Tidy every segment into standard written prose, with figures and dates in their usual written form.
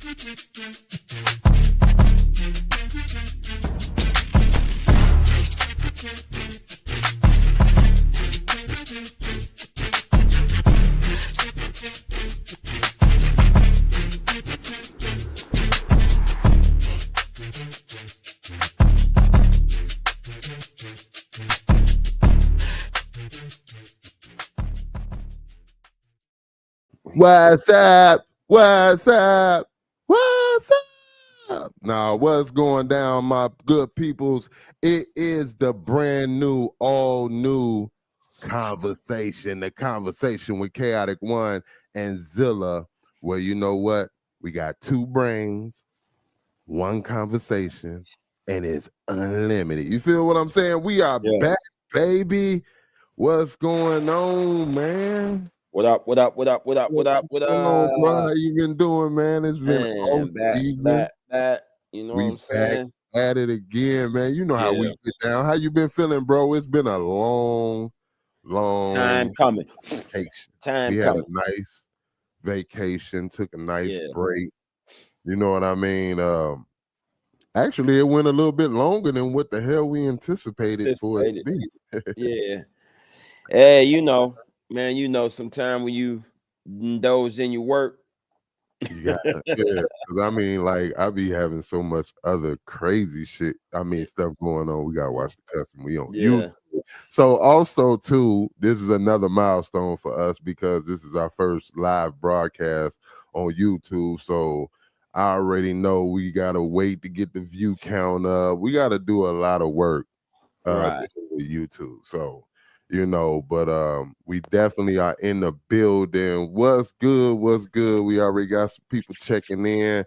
What's up? What's up? What's up? Now, what's going down, my good peoples? It is the brand new, all new conversation. The conversation with Chaotic One and Zilla, where you know what? We got two brains, one conversation, and it's unlimited. You feel what I'm saying? We are back, baby. What's going on, man? What up? What up? What up? What up? What up? What up? Hello, bro. How you been doing, man? It's been off season. Back. You know We what I'm saying? back at it again, man. You know how we get down. How you been feeling, bro? It's been a long time coming. Vacation. Time we coming. had a nice vacation, took a nice break. You know what I mean? Actually, it went a little bit longer than what the hell we anticipated for it to be. Hey, you know, man, you know, sometime when you indulge in your work, you got because I mean, like, I be having so much other crazy shit. I mean, stuff going on. We gotta watch the custom. We on YouTube. So also too, this is another milestone for us because this is our first live broadcast on YouTube. So I already know we gotta wait to get the view count up. We gotta do a lot of work with YouTube. So you know, but we definitely are in the building. What's good? What's good? We already got some people checking in.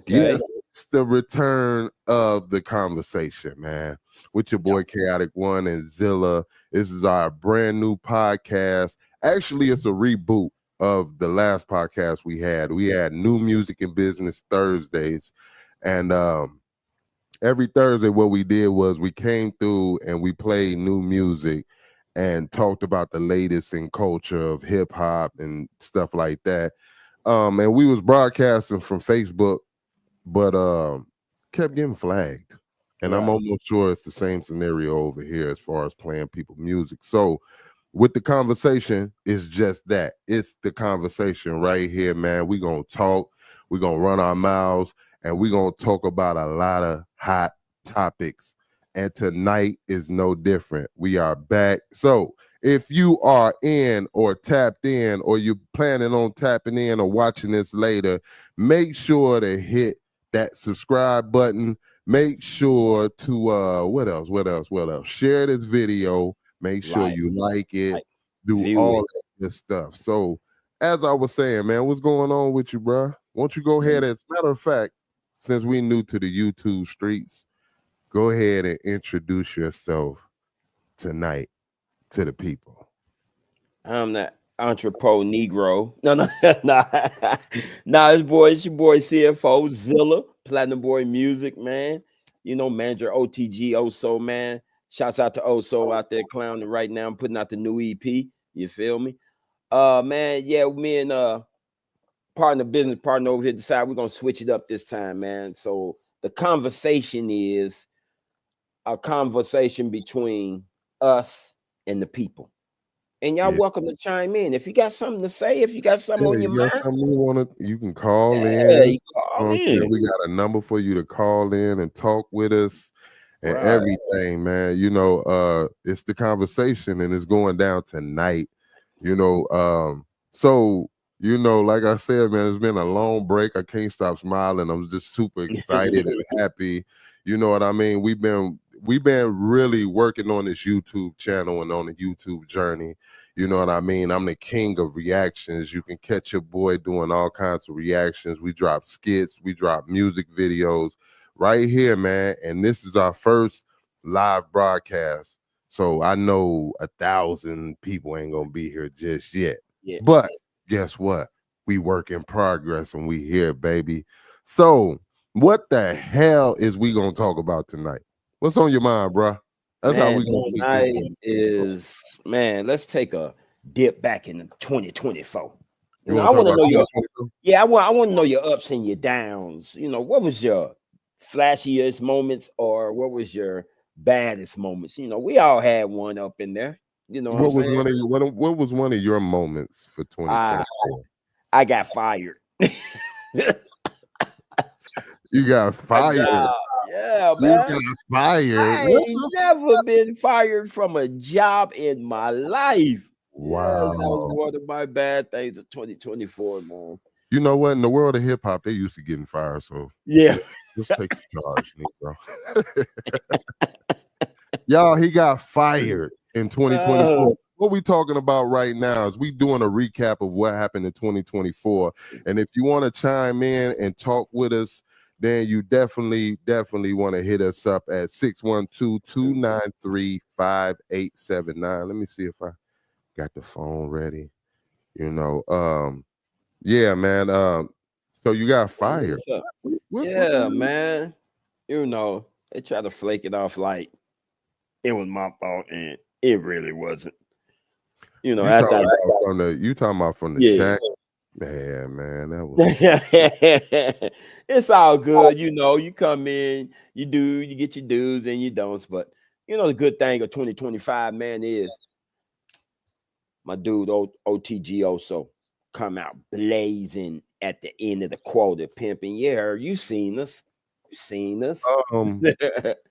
Yes, it's the return of the conversation, man. With your boy Chaotic One and Zilla. This is our brand new podcast. Actually, it's a reboot of the last podcast we had. We had New Music and Business Thursdays, and every Thursday, what we did was we came through and we played new music and talked about the latest in culture of hip hop and stuff like that. And we was broadcasting from Facebook, but kept getting flagged. And I'm almost sure it's the same scenario over here as far as playing people music. So with the conversation, it's just that. It's the conversation right here, man. We're going to talk. We're going to run our mouths. And we're going to talk about a lot of hot topics. And tonight is no different. We are back. So if you are in or tapped in or you're planning on tapping in or watching this later, make sure to hit that subscribe button. Make sure to what else? Share this video. Make sure you like it. Do all that good stuff. So as I was saying, man, what's going on with you, bro? Won't you go ahead? As a matter of fact, since we new to the YouTube streets, go ahead and introduce yourself tonight to the people. I'm that entrepreneur Negro. No. It's your boy CFO Zilla, Platinum Boy Music, man. You know, manager OTG Oso, man. Shouts out to Oso out there clowning right now. I'm putting out the new EP. You feel me? Man, me and business partner over here decide we're gonna switch it up this time, man. So the conversation is a conversation between us and the people. And y'all welcome to chime in. If you got something to say, if you got something on your mind, you can call in. We got a number for you to call in and talk with us and everything, man. You know, it's the conversation and it's going down tonight. You know, so you know, like I said, man, it's been a long break. I can't stop smiling. I'm just super excited and happy. You know what I mean? We've been really working on this YouTube channel and on the YouTube journey. You know what I mean? I'm the king of reactions. You can catch your boy doing all kinds of reactions. We drop skits, we drop music videos right here, man. And this is our first live broadcast. So I know 1,000 people ain't gonna be here just yet. But guess what? We work in progress and we here, baby. So what the hell is we gonna talk about tonight? What's on your mind, bro? That's how we gonna keep this. Man, let's take a dip back in 2024. You want to I talk want to about know your 2022? I want to know your ups and your downs. What was your flashiest moments or what was your baddest moments? We all had one up in there. You know what I'm What was saying? one of you? What was one of your moments for I 2024? I got fired. You got A fired. job. Yeah, You man. got fired. I What ain't the never been fired from a job in my life. Yes, that was Wow. one of my bad things of 2024, man. You know what? In the world of hip hop, they used to getting fired. So Yeah. just take the charge, Negro. Y'all, he got fired in 2024. What we talking about right now is we doing a recap of what happened in 2024. And if you want to chime in and talk with us, then you definitely want to hit us up at 612-293-5879. Let me see if I got the phone ready. Yeah, man. So you got fired. What's up? What Yeah, man. They try to flake it off like it was my fault, and it really wasn't. you After talking about from the yeah. shack? Man, that was It's all good. You come in, you get your do's and your don'ts. But the good thing of 2025, man, is my dude OTG also come out blazing at the end of the quarter, pimping. Yeah, you seen us. You seen us. I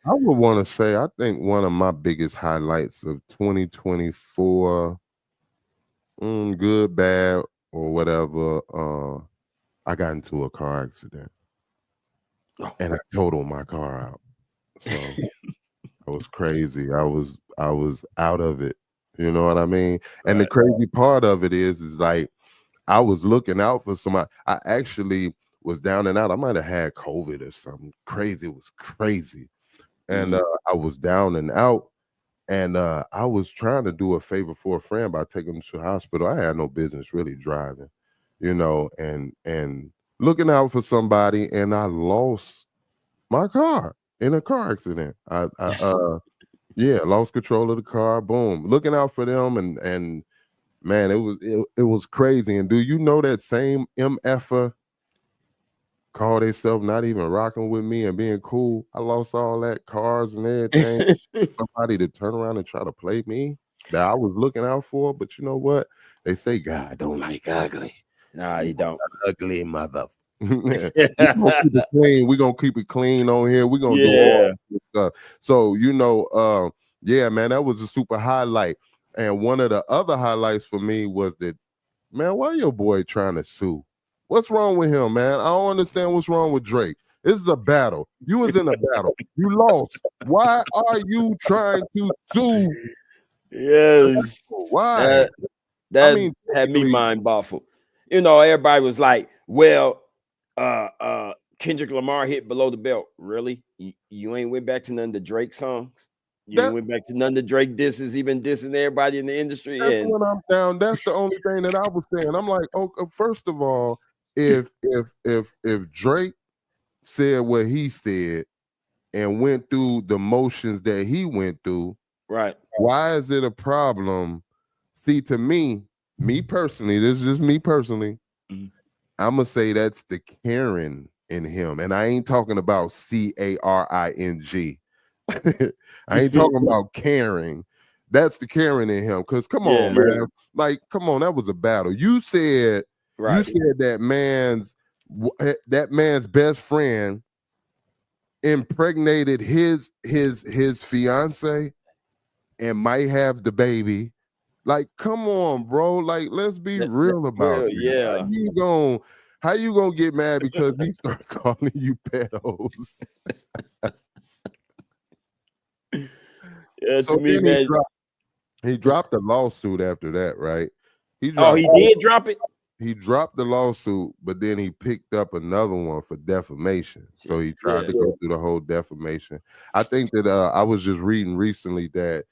would want to say I think one of my biggest highlights of 2024, good, bad, or whatever, I got into a car accident and I totaled my car out. So I was crazy. I was out of it. You know what I mean? And the crazy part of it is like I was looking out for somebody. I actually was down and out. I might have had COVID or something crazy. It was crazy. And I was down and out. And I was trying to do a favor for a friend by taking him to the hospital. I had no business really driving, and looking out for somebody, and I lost my car in a car accident. Lost control of the car. Boom, looking out for them, and man, it was crazy. And do you know that same MFer called themselves not even rocking with me and being cool? I lost all that cars and everything. Somebody to turn around and try to play me that I was looking out for. But you know what? They say God don't like ugly. Nah, you don't. Ugly mother. We're gonna keep it clean. We're gonna keep it clean on here. We're gonna do all this stuff. So yeah, man, that was a super highlight. And one of the other highlights for me was that, man, why your boy trying to sue? What's wrong with him, man? I don't understand what's wrong with Drake. This is a battle. You was in a battle. You lost. Why are you trying to sue? Yes. Why? That had me mind baffled. Everybody was like, well, Kendrick Lamar hit below the belt. Really? You ain't went back to none of the Drake songs? You ain't went back to none of the Drake disses, even dissing everybody in the industry? That's when I'm down. That's the only thing that I was saying. I'm like, first of all, if Drake said what he said and went through the motions that he went through, right? Why is it a problem? See, to me personally, this is just me personally. I'm gonna say that's the Karen in him, and I ain't talking about Caring. I ain't talking about caring. That's the Karen in him. Cause come on, man, like come on, that was a battle. You said that man's best friend impregnated his fiance and might have the baby. Like, come on, bro. Like, let's be real about it. Yeah. How you gonna get mad because he started calling you pedos? So to me, then man. He dropped the lawsuit after that, right? He did drop it? He dropped the lawsuit, but then he picked up another one for defamation. So he tried to go through the whole defamation. I think that I was just reading recently that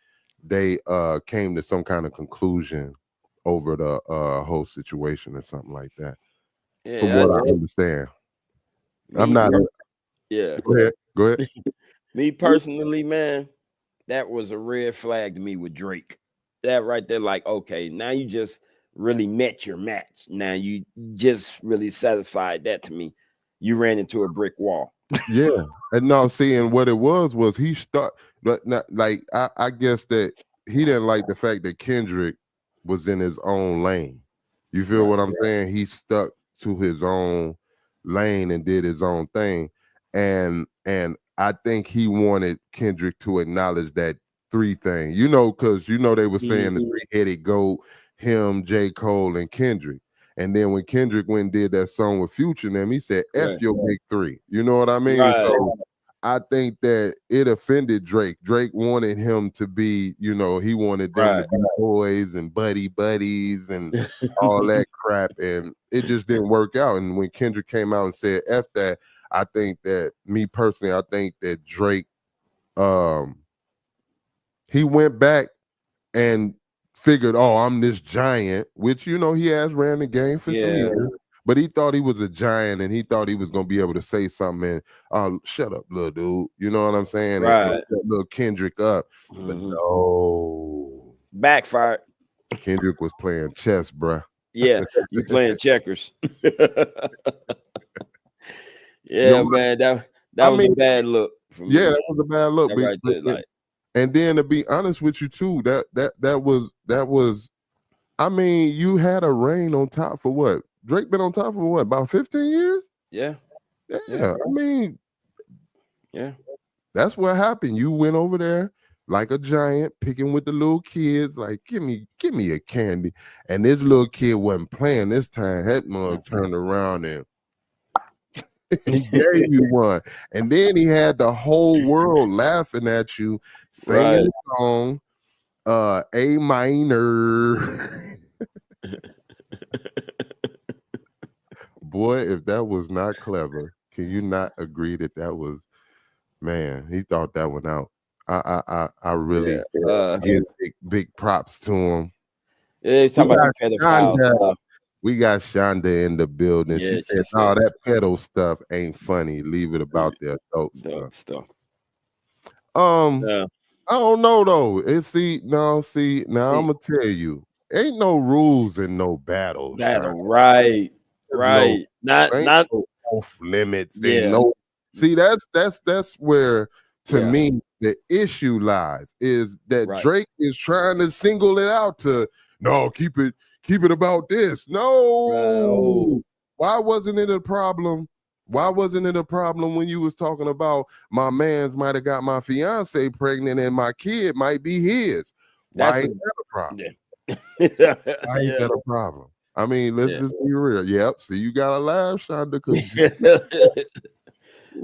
they came to some kind of conclusion over the whole situation or something like that. From what I understand. I'm not. Go ahead. Me personally, man, that was a red flag to me with Drake. That right there, like, okay, now you just really met your match. Now you just really satisfied that to me. You ran into a brick wall. Yeah, and no, see, and what it was he stuck, but not like I guess that he didn't like the fact that Kendrick was in his own lane. You feel Right. what I'm saying? He stuck to his own lane and did his own thing, and I think he wanted Kendrick to acknowledge that three thing, because they were saying the Mhm. three-headed goat, him, J. Cole, and Kendrick. And then when Kendrick went and did that song with Future and them, he said, F Right. your big three. You know what I mean? Right. So I think that it offended Drake. Drake wanted him to be, he wanted them to Right. be boys and buddies and all that crap. And it just didn't work out. And when Kendrick came out and said F that, I think that me personally, I think that Drake, he went back and figured, oh, I'm this giant, which he has ran the game for some Yeah. years, but he thought he was a giant and he thought he was gonna be able to say something and shut up, little dude. You know what I'm saying? And Right. shut little Kendrick up. But Mhm. no, Backfired. Kendrick was playing chess, bruh. Yeah. You playing checkers. Yo, Yeah, man. That I was a mean, bad look for yeah, me. that was a bad look. That right there, like, And then to be honest with you too, that was. I mean, you had a reign on top for what? Drake been on top for what? About 15 years? yeah, Yeah. I mean, yeah. that's what happened. You went over there like a giant, picking with the little kids, like, give me a candy. And this little kid wasn't playing this time. That mug turned around and he gave you one. And then he had the whole world laughing at you, singing Right. the song, A minor. Boy, if that was not clever, can you not agree that was, man? He thought that one out. I really Yeah. give big props to him. Yeah, he's We talking about got the pedophile Shonda. stuff. We got Shonda in the building. She Yeah, said, she "No, said that pedo stuff ain't funny. Leave it about the adult dope stuff." stuff. Um, Yeah. I don't know though. Now I'm gonna tell you, ain't no rules in no battle, Shonda. Battle. Right. There's no Right. Not ain't no off limits. Ain't yeah. no see that's where to Yeah. me the issue lies is that Right. Drake is trying to single it out to no keep it about this. Right. Oh, No, why wasn't it a problem? Why wasn't it a problem when you was talking about my man's might have got my fiance pregnant and my kid might be his? Why that's a ain't that a problem? yeah. Why ain't Yeah. that a problem? I mean, let's Yeah. just be real. Yep. See, you got to laugh, Shonda, because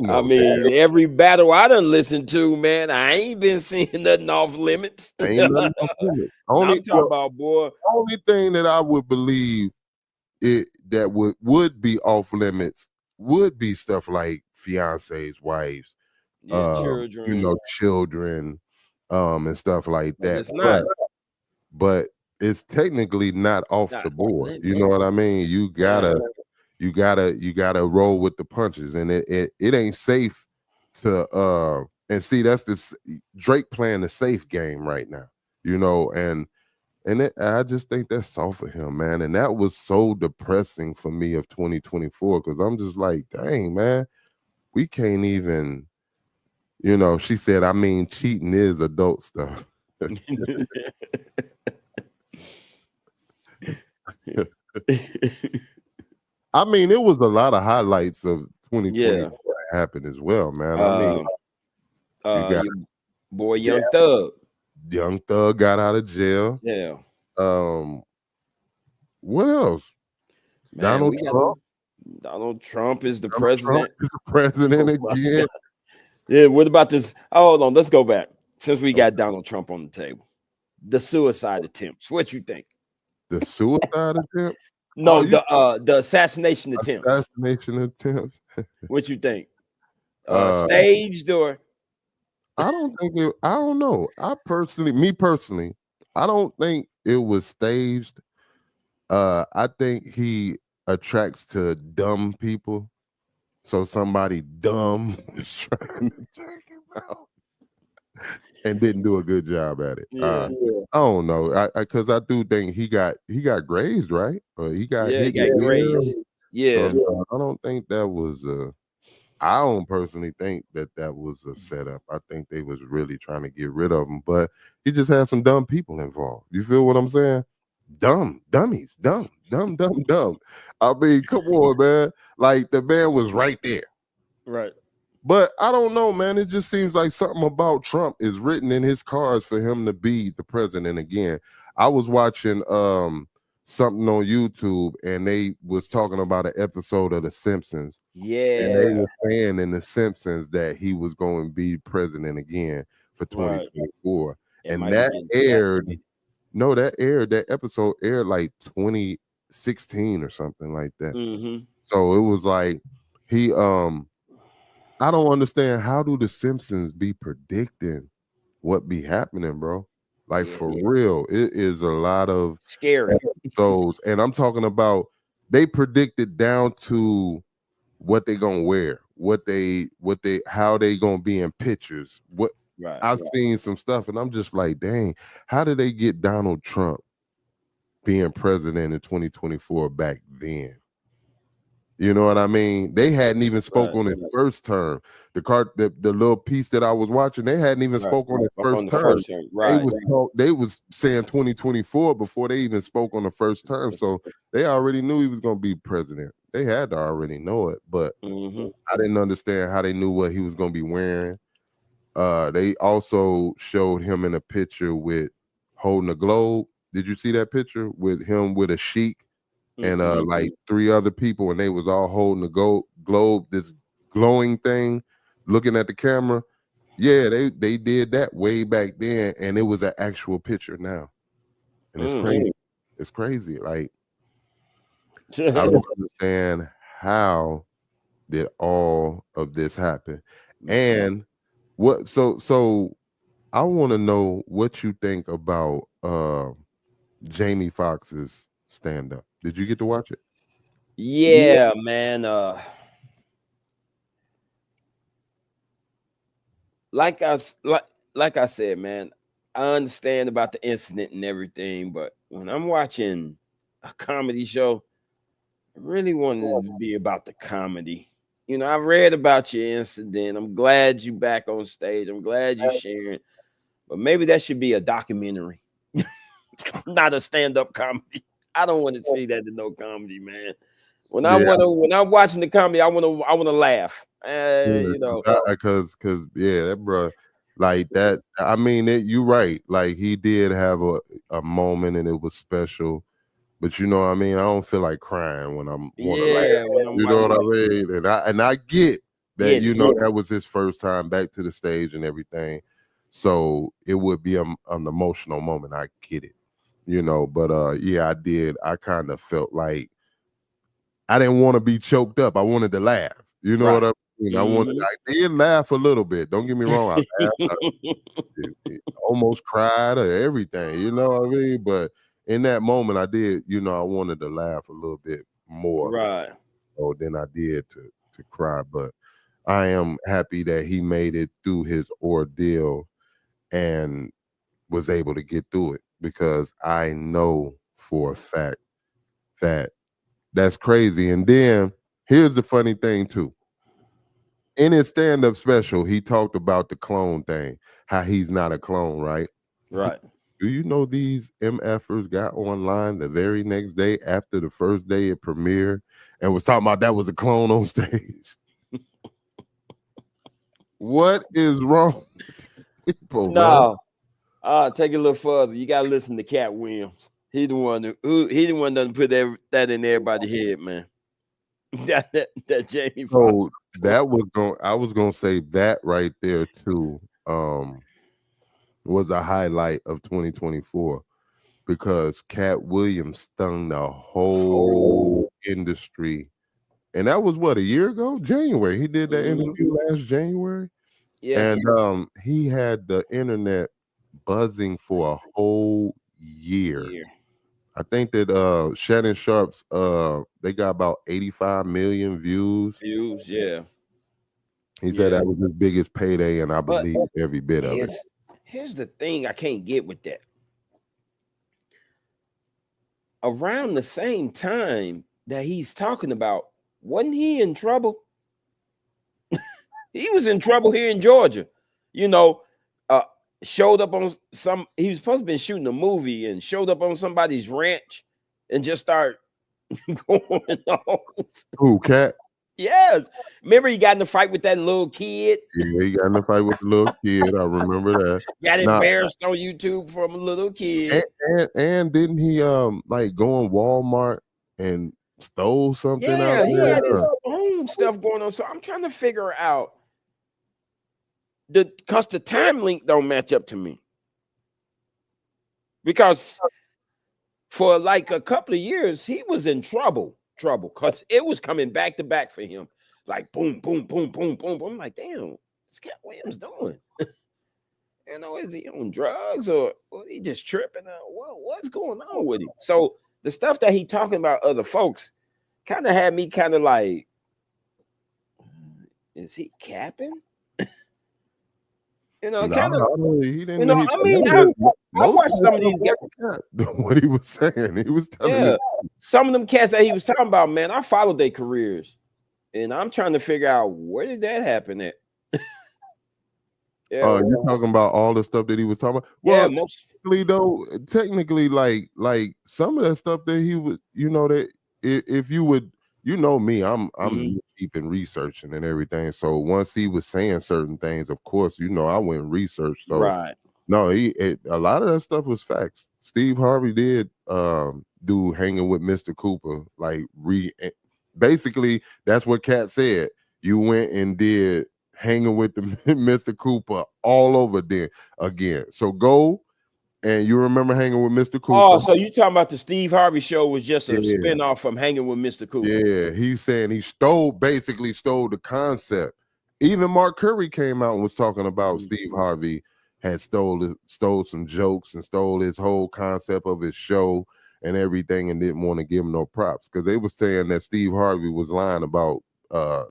I that mean, every battle I done listened to, man, I ain't been seeing nothing off limits. ain't nothing off limits. I'm talking about, boy. Only thing that I would believe it that would be off limits would be stuff like fiancés, wives, Yeah, children. children, and stuff like But that. it's not. But it's technically not off Not the off board. You limits. know what I mean? Yeah. You gotta roll with the punches, and it ain't safe to and see that's Drake playing the safe game right now, I just think that's soft for him, man, and that was so depressing for me of 2024 because I'm just like, dang, man, we can't even, she said, I mean, cheating is adult stuff. I mean, it was a lot of highlights of 2024 Yeah. that happened as well, man. I mean, you got Your boy Young Thug. Young Thug got out of jail. Yeah. What else? Man, Donald we got Trump. Donald Trump is the Donald Trump president. is the president again. Yeah, what about this? Oh, hold on, let's go back. Since we got Donald Trump on the table, the suicide attempts. What you think? The suicide attempt? No, the assassination attempts. Assassination attempts. What you think? Uh, Staged or I don't know. Me personally, I don't think it was staged. I think he attracts to dumb people. So somebody dumb was trying to take him out. and didn't do a good job at it. Yeah. I don't know. Because I do think he got grazed, right? He got Yeah, he hit in got the ear. grazed. So Yeah. no, I don't think that was I don't personally think that was a setup. I think they was really trying to get rid of him, but he just had some dumb people involved. You feel what I'm saying? Dumb, dummies, dumb, dumb, dumb, dumb. I mean, come on, man. Like the man was right there. Right. But I don't know, man. It just seems like something about Trump is written in his cards for him to be the president again. I was watching something on YouTube and they was talking about an episode of The Simpsons. And they Yeah. were saying in The Simpsons that he was going to be president again for Right. 2024. It And might be that getting aired, assassinated. no, that episode aired like 2016 or something like that. Mm-hmm. So it was like he I don't understand how do the Simpsons be predicting what be happening, bro? Like Yeah. for real, it is a lot of Scary. episodes, and I'm talking about they predicted down to what they gonna wear, what they how they gonna be in pictures. What Right. I've seen some stuff, and I'm just like, dang, how did they get Donald Trump being president in 2024 back then? You know what I mean? They hadn't even spoke Right. on his first term. The little piece that I was watching, they hadn't even Right. spoke on his Up on first the term. first term. They Right. was they was saying 2024 before they even spoke on the first term. So they already knew he was gonna be president. They had to already know it, but Mm-hmm. I didn't understand how they knew what he was gonna be wearing. They also showed him in a picture with holding a globe. Did you see that picture with him with a sheik and Mm-mm. like three other people, and they was all holding the globe, this glowing thing, looking at the camera? Yeah, they did that way back then, and it was an actual picture now, and it's crazy. It's crazy. Like I don't understand how did all of this happen, and what? So I want to know what you think about Jamie Foxx's stand up. Did you get to watch it? Yeah, man. Like like I said, man, I understand about the incident and everything, but when I'm watching a comedy show, I really wanted it to be about the comedy. You know, I read about your incident. I'm glad you back on stage. I'm glad you sharing. But maybe that should be a documentary, not a stand-up comedy. I don't want to see that in no comedy, man. Yeah, When I'm watching the comedy, I wanna laugh. You know, because yeah, that bro, like that. I mean, you right. Like he did have a moment, and it was special. But you know what I mean? I don't feel like crying when I'm want to laugh. yeah, when I'm You know what watching I it, mean? And I get that, get you it. know, that was his first time back to the stage and everything. So it would be an emotional moment. I get it. You know, but yeah, I did. I kind of felt like I didn't want to be choked up. I wanted to laugh. You know Right. what I mean? Mhm. I did laugh a little bit. Don't get me wrong. I laughed. Almost cried or everything. You know what I mean? But in that moment, I did. You know, I wanted to laugh a little bit more Right. than I did to cry. But I am happy that he made it through his ordeal and was able to get through it, because I know for a fact that that's crazy. And then here's the funny thing too. In his stand-up special, he talked about the clone thing, how he's not a clone, right? Right. Do you know these MFers got online the very next day after the first day it premiered and was talking about that was a clone on stage? What is wrong with people, man? No. Take it a little further. You gotta listen to Cat Williams. He the one that put that in everybody's head, man. That Jamie Foxx. So I was gonna say that right there too. Was a highlight of 2024 because Cat Williams stung the whole industry. And that was what, a year ago? January. He did that Mhm. interview last January. Yeah. And he had the internet buzzing for a whole year. Yeah. I think that Shannon Sharp's they got about 85 million views. Views. Yeah. He said that was his biggest payday, and I believe every bit of it. Here's the thing I can't get with that. Around the same time that he's talking about, wasn't he in trouble? He was in trouble here in Georgia. You know, showed up on he was supposed to be shooting a movie and showed up on somebody's ranch and just started going on. Who, Cat? Yes. Remember he got in a fight with that little kid? Yeah, he got in a fight with the little kid. I remember that. Got embarrassed on YouTube from a little kid. And didn't he like go in Walmart and stole something out there? He had his own stuff going on. So I'm trying to figure out because the time link don't match up to me. Because for like a couple of years, he was in trouble, because it was coming back to back for him. Like boom, boom, boom, boom, boom, boom. I'm like, damn, what's Cat Williams doing? You know, is he on drugs or he just tripping out? What's going on with him? So the stuff that he talking about other folks kind of had me kind of like, is he capping? You know, kind of. He didn't. You know, I mean, I watched some of these guys. What he was saying, he was telling me. Some of them cats that he was talking about, man, I followed their careers, and I'm trying to figure out where did that happen at. You're talking about all the stuff that he was talking about. Well, technically, like some of that stuff that he was, you know, that if you would, you know me, I'm deep in researching and everything. So once he was saying certain things, of course, you know, I went and researched. So no, a lot of that stuff was facts. Steve Harvey did do Hanging with Mr. Cooper, like basically that's what Cat said. You went and did Hanging with the Mr. Cooper all over there again. So go. And you remember Hanging with Mr. Cooper? Oh, so you talking about the Steve Harvey show was just a spinoff from Hanging with Mr. Cooper? Yeah, he's saying he basically stole the concept. Even Mark Curry came out and was talking about Steve Harvey had stole some jokes and stole his whole concept of his show and everything, and didn't want to give him no props because they were saying that Steve Harvey was lying about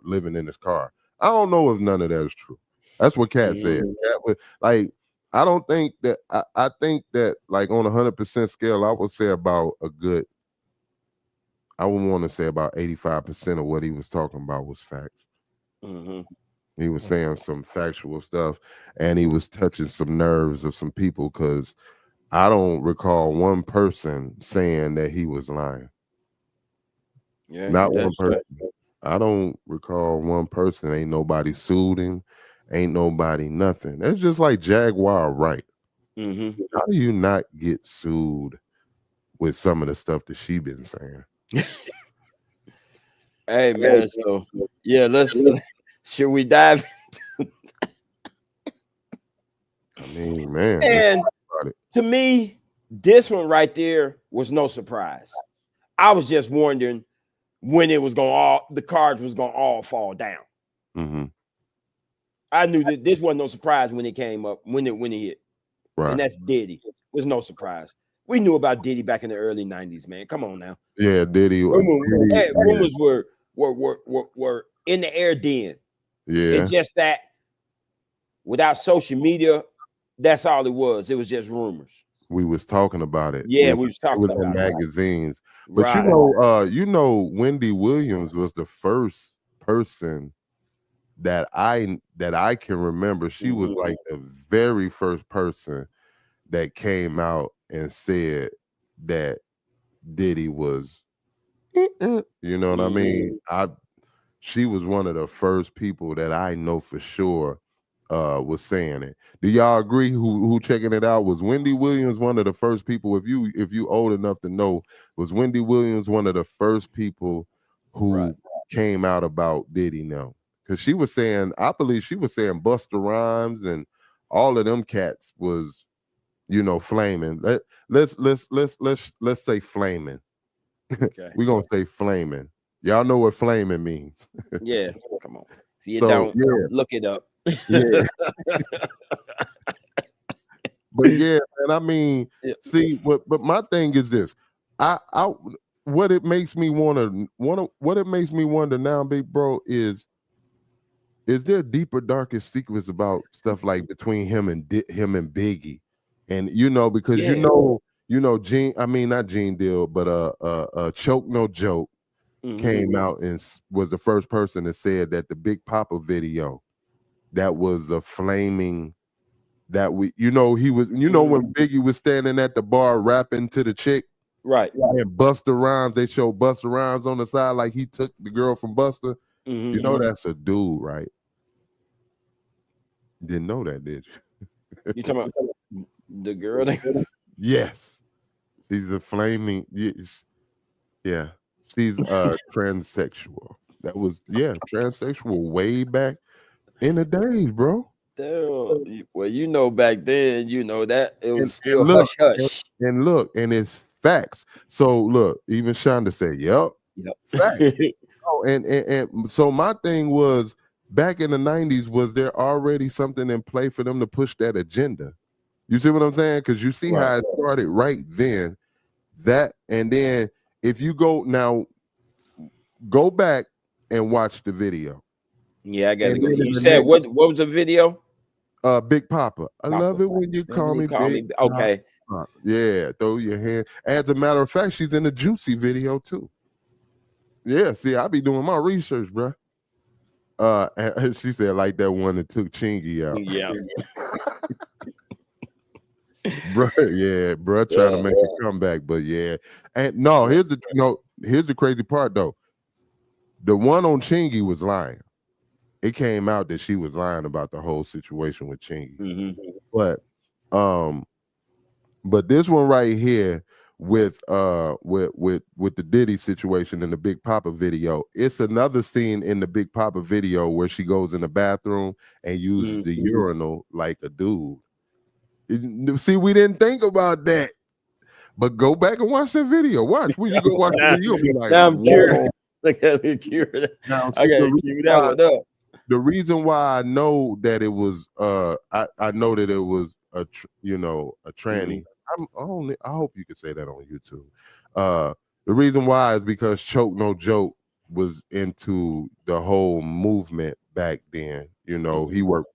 living in his car. I don't know if none of that is true. That's what Cat said. Cat was, like, I don't think that. I think that, like, on 100% scale, I would say about a good. I would want to say about 85% of what he was talking about was facts. He was saying some factual stuff, and he was touching some nerves of some people because I don't recall one person saying that he was lying. Yeah, not one person. Right. I don't recall one person. Ain't nobody sued him. Ain't nobody nothing. That's just like Jaguar Wright. How do you not get sued with some of the stuff that she been saying? Hey man, so yeah, let's should we dive? I mean, man. And to me, this one right there was no surprise. I was just wondering when it was the cards was gonna all fall down. I knew that this wasn't no surprise when it came up, when it hit. Right. And that's Diddy. It was no surprise. We knew about Diddy back in the early 90s, man. Come on now. Yeah, Diddy. Rumors were in the air then. Yeah. It's just that without social media, that's all it was. It was just rumors. We was talking about it. Yeah, we was talking about it. In magazines. But you know, Wendy Williams was the first person that I can remember. She was like the very first person that came out and said that Diddy was, you know what I mean? She was one of the first people that I know for sure was saying it. Do y'all agree? Who checking it out? Was Wendy Williams one of the first people? If you old enough to know, was Wendy Williams one of the first people who came out about Diddy now? Because she was saying, I believe she was saying Busta Rhymes and all of them cats was, you know, flaming. Let's say flaming. Okay. We're gonna say flaming. Y'all know what flaming means. Yeah, come on. If you don't, look it up. Yeah. But yeah, man, I mean, see, but my thing is this. What it makes me wonder now, big bro, is is there deeper, darker secrets about stuff like between him and him and Biggie, and because Yeah. Gene, I mean not Gene Deal, but Choke No Joke came out and was the first person that said that the Big Papa video that was a flaming that he was when Biggie was standing at the bar rapping to the chick. Right. And Busta Rhymes, they show Busta Rhymes on the side like he took the girl from Busta. That's a dude, right? Didn't know that, did you? You talking about the girl? Yes. She's a flaming, yes. Yeah. She's transsexual. That was, transsexual way back in the days, bro. Well, back then, that it was still And look, hush hush. and it's facts. So look, even Shonda said, "Yep, facts." Oh, and so my thing was back in the 90s, was there already something in play for them to push that agenda? You see what I'm saying? Because you see how it started right then. That and then if you go back and watch the video. Yeah, I got to go. You said what was the video? Big Papa. I love it when you call me Big Papa. Okay. Yeah, throw your hand. As a matter of fact, she's in the Juicy video too. Yeah, see, I be doing my research, bro. And she said like that one that took Chingy out. Yeah. Bro, yeah, bro, trying to make a comeback, but yeah. And no, here's the crazy part though. The one on Chingy was lying. It came out that she was lying about the whole situation with Chingy. But this one right here with the Diddy situation in the Big Papa video, it's another scene in the Big Papa video where she goes in the bathroom and uses the urinal like a dude. See, we didn't think about that. But go back and watch that video. Watch when you go watch the video. You'll be like, now I'm curious. I got to cure that. I got to cue that one up. The reason why I know that it was I know that it was a tranny. I hope you can say that on YouTube. The reason why is because Choke No Joke was into the whole movement back then. He worked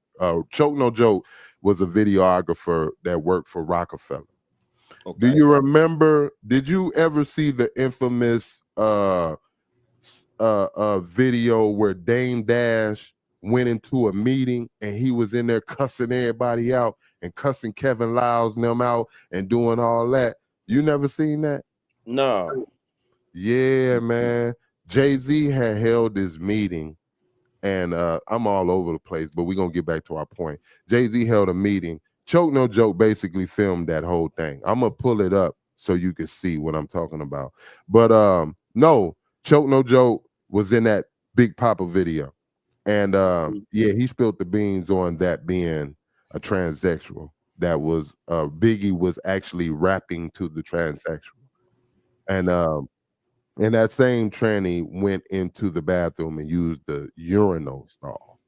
Choke No Joke was a videographer that worked for Rockefeller. Okay. Do you remember? Did you ever see the infamous video where Dame Dash went into a meeting and he was in there cussing everybody out and cussing Kevin Lyles and them out and doing all that? You never seen that? No. Yeah, man. Jay-Z had held this meeting, and I'm all over the place, but we're gonna get back to our point. Jay-Z held a meeting. Choke No Joke basically filmed that whole thing. I'm gonna pull it up so you can see what I'm talking about. But no, Choke No Joke was in that Big Papa video. And he spilled the beans on that being a transsexual. That was Biggie was actually rapping to the transsexual. And that same tranny went into the bathroom and used the urinal stall.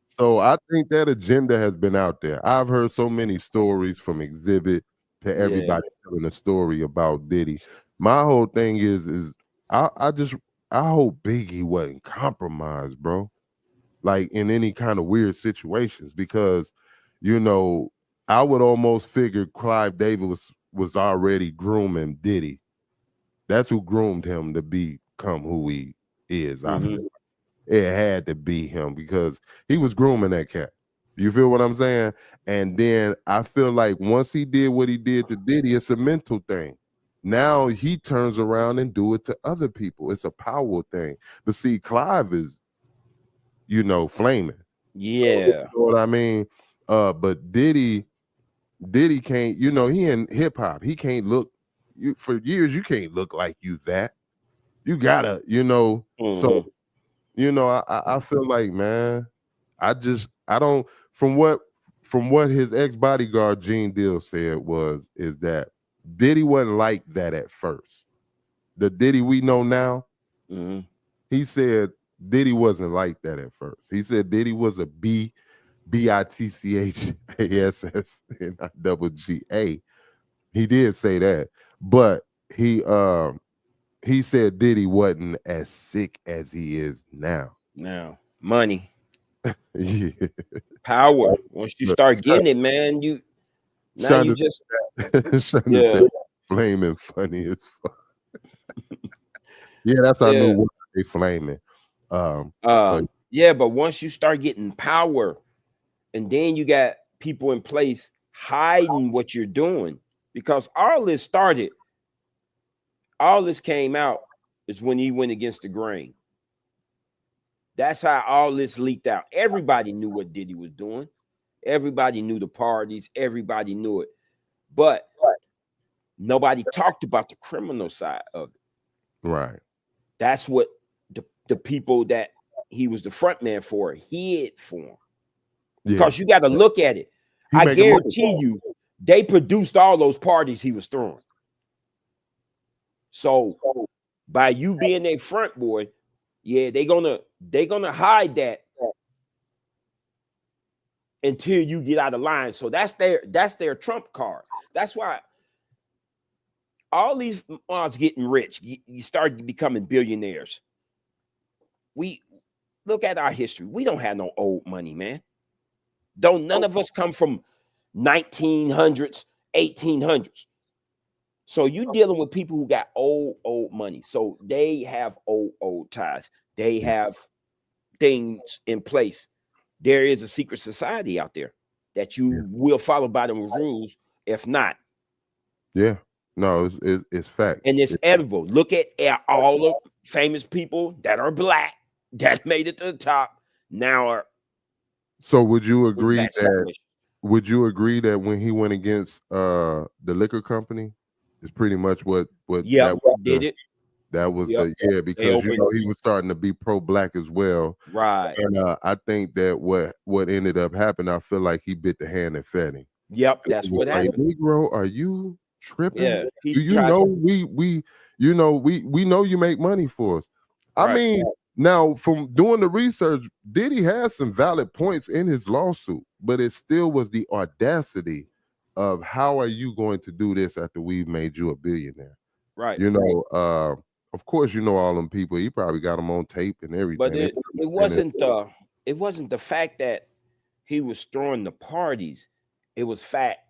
So I think that agenda has been out there. I've heard so many stories from Exhibit to everybody telling a story about Diddy. My whole thing is I hope Biggie wasn't compromised, bro. Like in any kind of weird situations, because I would almost figure Clive Davis was already grooming Diddy. That's who groomed him to become who he is. I feel like it had to be him because he was grooming that cat. You feel what I'm saying? And then I feel like once he did what he did to Diddy, it's a mental thing. Now he turns around and do it to other people. It's a power thing. But see, Clive is, flaming. Yeah. So, you know what I mean? But Diddy can't, he in hip hop. He can't look for years. You can't look like you that. You gotta, so I feel like, man, I don't from what his ex-bodyguard Gene Deal said is that Diddy wasn't like that at first. The Diddy we know now, he said Diddy wasn't like that at first. He said Diddy was a BITCHASSNGA. He did say that, but he he said Diddy wasn't as sick as he is now. Now, money, Yeah. power. Once you Look, start getting it, man, you Shonda, just Shonda yeah, said flaming funny as fuck. Yeah, that's our new yeah. word. They flaming. But Yeah, but once you start getting power, and then you got people in place hiding what you're doing, because all this came out is when he went against the grain. That's how all this leaked out. Everybody knew what Diddy was doing. Everybody knew the parties. Everybody knew it. But nobody talked about the criminal side of it. right. That's what the people that he was the front man for hid for him. Yeah. Because you got to look at it. He I making money. guarantee you, they produced all those parties he was throwing. So by you being a front boy, yeah, they gonna hide that until you get out of line. So that's their trump card. That's why all these moms getting rich, you start becoming billionaires. We look at our history. We don't have no old money, man. Don't none of us come from 1900s, 1800s. So you dealing with people who got old money. So they have old ties. They have things in place. There is a secret society out there that you will follow by those rules. If not, yeah, no, it's facts. and it's edible. Look at all the famous people that are black that made it to the top. Now are So would you agree that that situation. when he went against the liquor company, is pretty much what Yep, that was did it. that was Yep. the because you know he was starting to be pro-black as well. Right. And I think that what ended up happening, I feel like he bit the hand that fed him. Yep, that's what Like, happened. Negro, are you tripping? Yeah, Do he's you tried. know we know you make money for us. I Right. mean, now from doing the research, Diddy has some valid points in his lawsuit, but it still was the audacity of how are you going to do this after we've made you a billionaire? Right. You know, of course, you know all them people. He probably got them on tape and But everything. it wasn't the fact that he was throwing the parties. It was fact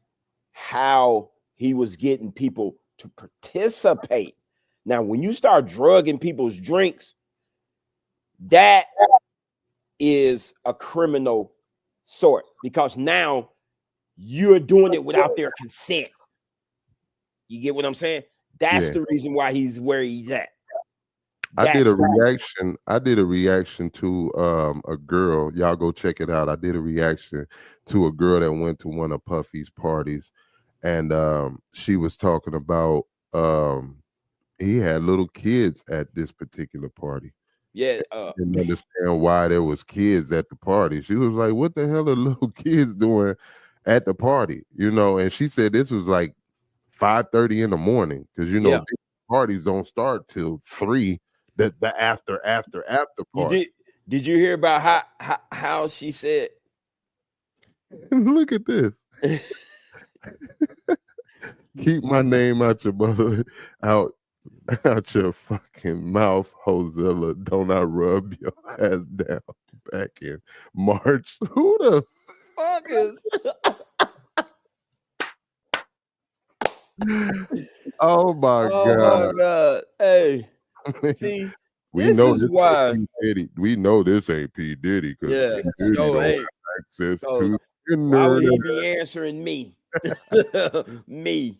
how he was getting people to participate. Now, when you start drugging people's drinks, that is a criminal sort, because now you're doing it without their consent. You get what I'm saying? That's Yeah. the reason why he's where he's at. I did a That's reaction to a girl. Y'all go check it out. I did a reaction to a girl that went to one of Puffy's parties, and she was talking about he had little kids at this particular party. yeah. Didn't understand why there was kids at the party. She was like, "What the hell are little kids doing at the party?" You know, and she said this was like 5:30 in the morning because you know Yeah. these parties don't start till 3. The after You party. did you hear about how she said? Look at this. Keep my name out your mother out your fucking mouth, Hosilla. Don't I rub your ass down back in March? Who the Fuck is? Oh my Oh god. my god! Hey, see, We this know is this why. ain't P. Diddy. We know this ain't P. Diddy because Yeah. P. Diddy So don't hey, have access so to why would he internet. be answering me? Me.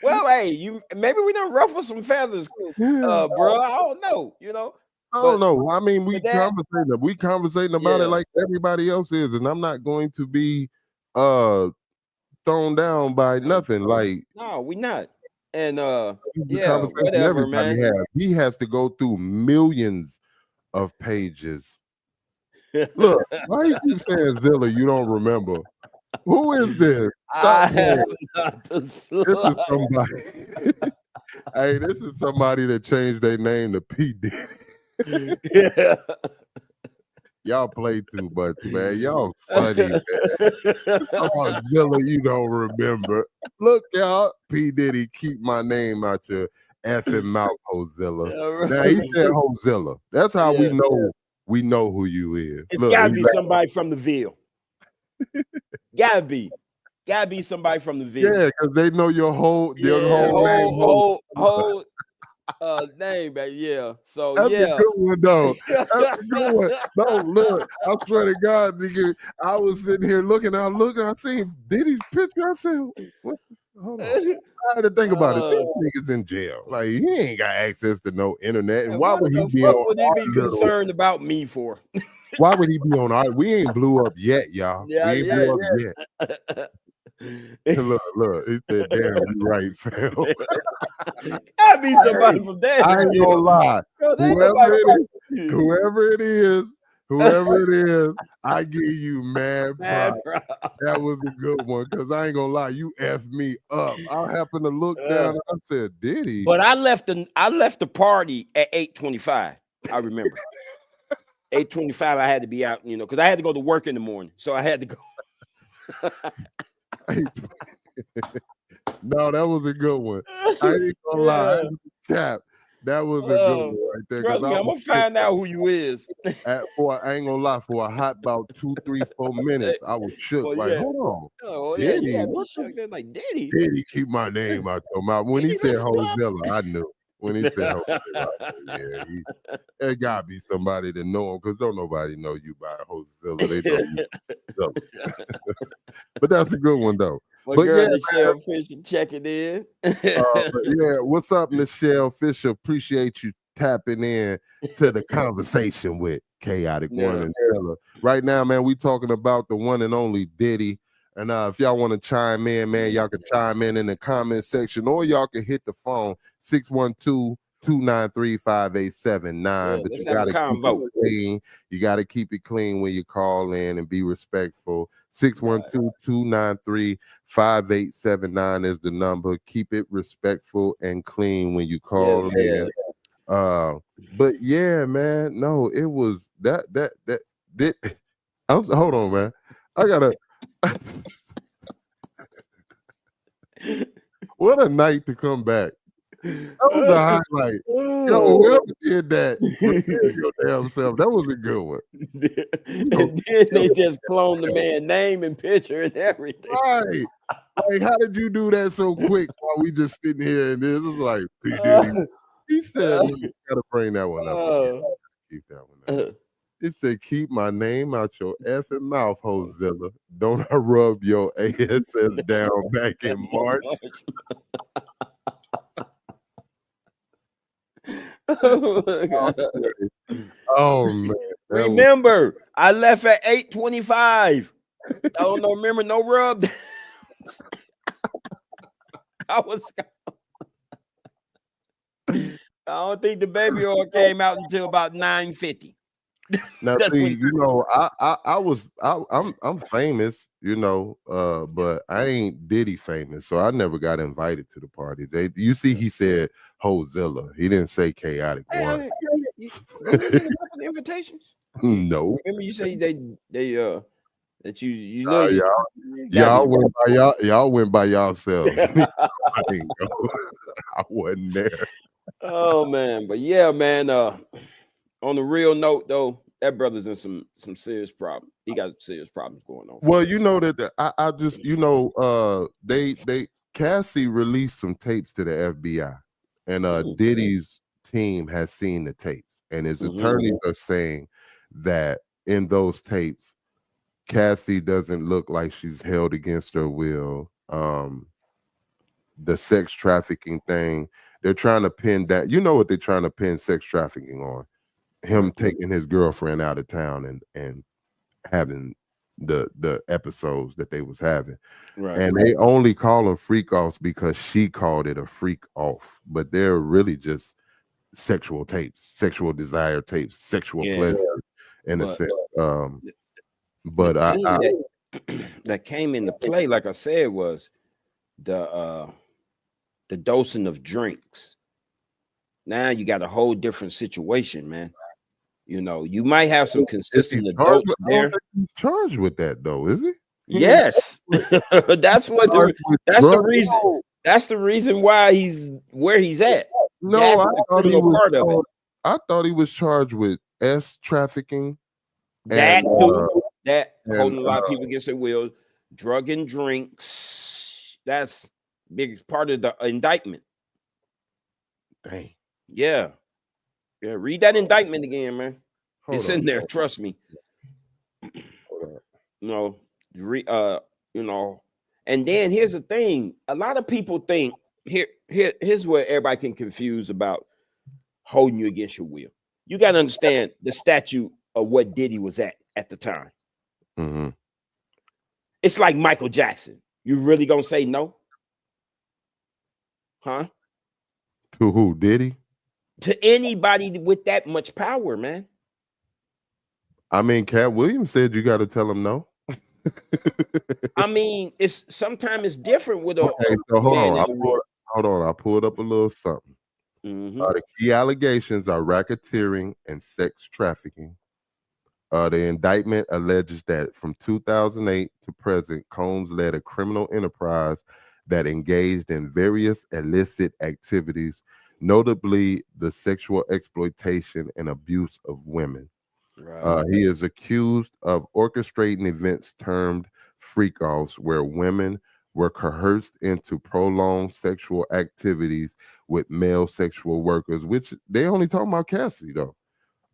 Well, hey, maybe we don't ruffle some feathers, bro. I don't know, I But don't know. I mean, we that, conversating about it yeah, like everybody else is, and I'm not going to be thrown down by nothing. Like no, we not. And the yeah, conversation whatever, everybody man. has. He has to go through millions of pages. Look, why you keep saying Zilla? You don't remember? Who is this? Stop I playing. have not the This is slightest. somebody. Hey, this is somebody that changed their name to P. Diddy. Yeah. Y'all play too much, man. Y'all funny, man. Oh, Zilla, you don't remember. Look, y'all, P. Diddy, keep my name out your effing mouth, Hozilla. All Now he right. said Hozilla. That's how Yeah. we know who you is. It's Look, gotta be somebody from the Ville. Gotta be somebody from the Ville. yeah, because they know your whole name. Whole name, baby. Yeah. So That's a yeah. good one, though. That's a good one. No, look, I swear to God, nigga, I was sitting here looking, I seen Diddy's picture. I said, what? Hold on. I had to think about it. This nigga's in jail. Like, he ain't got access to no internet. And why would he be on would he be concerned about me for? Why would he be on our? We ain't blew up yet, y'all. Yeah, we ain't blew up yet. Look, he said, damn, you right, fam. Gotta be somebody from there. I ain't gonna lie. Whoever it is, I give you mad pride. That was a good one, because I ain't gonna lie, you effed me up. I happened to look down and I said, Diddy. But I left the party at 8:25. I remember. 8:25, I had to be out, because I had to go to work in the morning. So I had to go. No, that was a good one. I ain't gonna lie. Cap. That was a good one right there. Trust me, I'm gonna find out who you is. I ain't gonna lie, for a hot about 2, 3, 4 minutes, I was shook. Hold on. Diddy? Like Diddy. Diddy keep my name out your mouth. When he said Hozilla, I knew. When he said Hozilla, there gotta be somebody to know him, because don't nobody know you by Hozilla. They know you. But that's a good one though. But girl, Nichelle Fisher checking in. What's up, Nichelle Fisher? Appreciate you tapping in to the conversation with Chaotic One and Stella. Right now, man, we talking about the one and only Diddy. And if y'all want to chime in, man, y'all can chime in the comment section, or y'all can hit the phone 612-293-5879. But you gotta keep it clean. You gotta keep it clean when you call in and be respectful. 612-293-5879 is the number. Keep it respectful and clean when you call in. But yeah, man, no, it was that hold on, man. I gotta what a night to come back. That was a highlight. Yo, whoever did that, your damn self, that was a good one. And then they just cloned the man's name and picture and everything. Right. Like, how did you do that so quick while we just sitting here? And it was like, P. Diddy. He said, you gotta bring that one up. Keep that one up. It said, keep my name out your effing mouth, Hozilla. Don't I rub your ass down back in March? Oh man. Remember, I left at 8:25. Oh no, remember, no rub. I don't think the baby oil came out until about 9:50. Now see, I'm famous, but I ain't Diddy famous, so I never got invited to the party. He said Hozilla. He didn't say Chaotic One. Invitations? No. Remember you say they that y'all went by yourselves. I didn't go. I wasn't there. Oh man, but yeah, man. On the real note, though, that brother's in some serious problems. He got serious problems going on. Well, you know that I just Cassie released some tapes to the FBI, and Diddy's team has seen the tapes, and his attorneys are saying that in those tapes, Cassie doesn't look like she's held against her will. The sex trafficking thing, they're trying to pin that. You know what they're trying to pin sex trafficking on? Him taking his girlfriend out of town and having the episodes that they was having. Right. And they only call them freak offs because she called it a freak off, but they're really just sexual tapes, sexual desire tapes, sexual pleasure in a sense. But that came into play, like I said, was the dosing of drinks. Now you got a whole different situation, man. You might have some consistent adults there. He's charged with that, though, is he? Yes, that's the reason. That's the reason why he's where he's at. No, That's the criminal part of it. I thought he was charged with trafficking That and too. That and holding a lot of people against their will, drug and drinks. That's big part of the indictment. dang. Yeah. Yeah. Read that indictment again, man. Hold It's on. in there. Trust me. Hold on. You know, you know, and then here's the thing. A lot of people think here's where everybody can confuse about holding you against your will. You got to understand the statute of what Diddy was at the time. Mm-hmm. It's like Michael Jackson. You really gonna say no? Huh? To who? Diddy? To anybody with that much power, man. I mean, Cat Williams said you got to tell him no. I mean, it's sometimes it's different with Okay, so hold man on. in the world. Hold on. I pulled up a little something. Mm-hmm. The key allegations are racketeering and sex trafficking. The indictment alleges that from 2008 to present, Combs led a criminal enterprise that engaged in various illicit activities, notably the sexual exploitation and abuse of women. Right. He is accused of orchestrating events termed freak-offs, where women were coerced into prolonged sexual activities with male sexual workers, which they only talking about Cassidy though.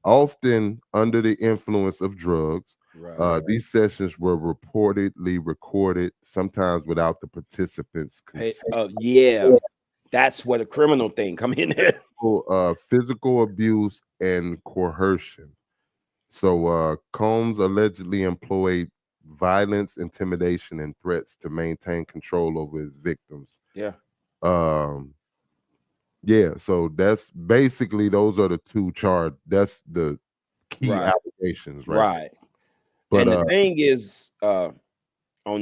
Often under the influence of drugs. Right. These sessions were reportedly recorded, sometimes without the participants' Hey, consent. yeah, that's where the criminal thing come in there. Physical abuse and coercion. So Combs allegedly employed violence, intimidation, and threats to maintain control over his victims. Yeah. Yeah, so that's basically those are the two charged. That's the key Right. allegations, right? Right. But And the thing is, on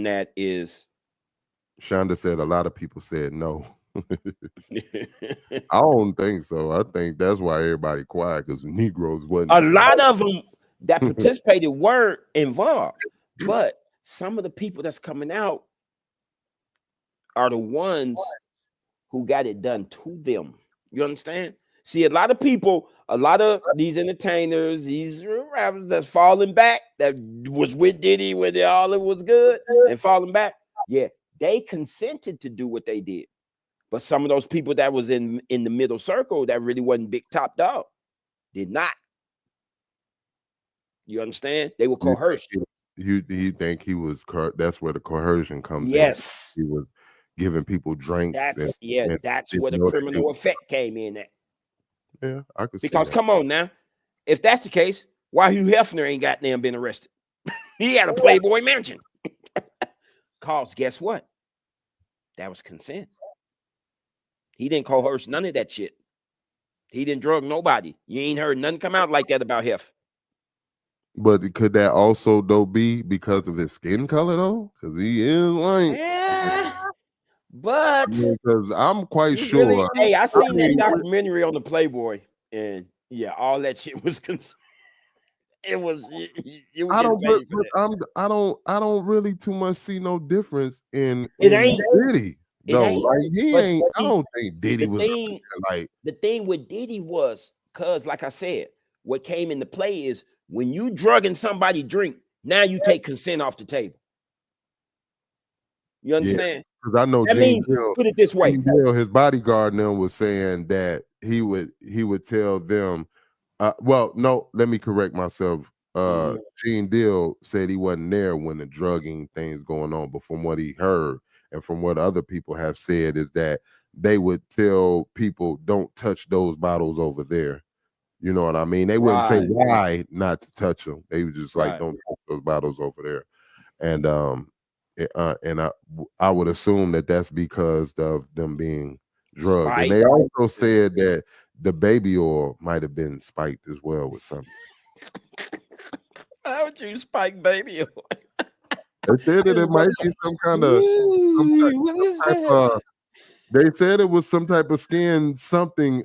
that is Shonda said a lot of people said no. I don't think so. I think that's why everybody quiet because the Negroes wasn't. a lot of them that participated were involved, but some of the people that's coming out are the ones who got it done to them. You understand? See, a lot of people, a lot of these entertainers, these rappers that's falling back, that was with Diddy when all it was good and falling back, yeah, they consented to do what they did. But some of those people that was in the middle circle that really wasn't big top dog did not. You understand? They were coerced. You think he was? That's where the coercion comes in. Yes, He was giving people drinks. That's where the criminal effect came in at. Yeah, I could see Because that. come on now, if that's the case, why Hugh Hefner ain't goddamn been arrested? He had a Playboy mansion. Cause guess what? That was consent. He didn't coerce none of that shit. He didn't drug nobody. You ain't heard nothing come out like that about Hef. But could that also though be because of his skin color though? Because he is white. Yeah, but Because I'm quite you sure. really, hey, I seen that documentary on the Playboy, and yeah, all that shit was it was you I don't. getting paid for that. I don't really too much see no difference in ain't. Diddy. It No, ain't. like he But ain't. I see, don't think Diddy was like. the thing with Diddy was, cause like I said, what came into play is when you drugging somebody drink, now you take consent off the table. You understand? Because I know That means, put it this way. Gene Deal, his bodyguard now was saying that he would tell them. Well, no, let me correct myself. Gene Deal said he wasn't there when the drugging things going on, but from what he heard and from what other people have said is that they would tell people don't touch those bottles over there. You know what I mean? They wouldn't say why not to touch them. They would just like don't touch those bottles over there. And I would assume that that's because of them being drugged. And they also said that the baby oil might have been spiked as well with something. How would you spike baby oil? They said that it might be some kind of they said it was some type of skin something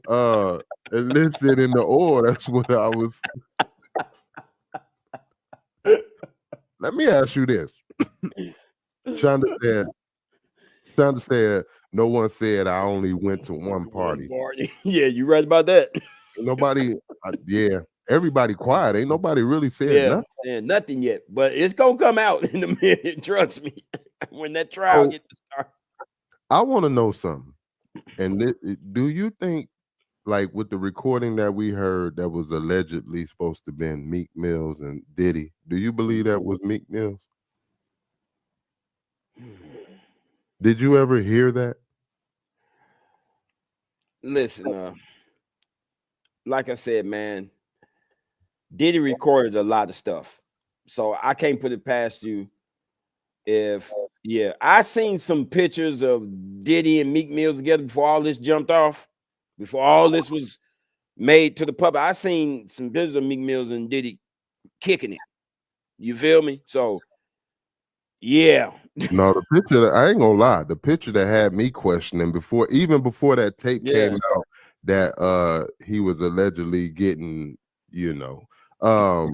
illicit in the oil. That's what I was. Let me ask you this. Shonda said, No one said I only went to one One party. party. Yeah, you right about that. Nobody, yeah, everybody quiet. Ain't nobody really said Yeah, nothing. and nothing yet, but it's gonna come out in a minute. Trust me. When that trial So gets to start. I want to know something. And do you think, like with the recording that we heard that was allegedly supposed to be Meek Mills and Diddy, do you believe that was Meek Mills? Did you ever hear that? Listen, like I said, man, Diddy recorded a lot of stuff, so I can't put it past you. If yeah, I seen some pictures of Diddy and Meek Mills together before all this jumped off, before all this was made to the public. I seen some pictures of Meek Mills and Diddy kicking it. You feel me? So yeah, No, the picture, I ain't gonna lie, the picture that had me questioning even before that tape came yeah. out, that he was allegedly getting, you know, um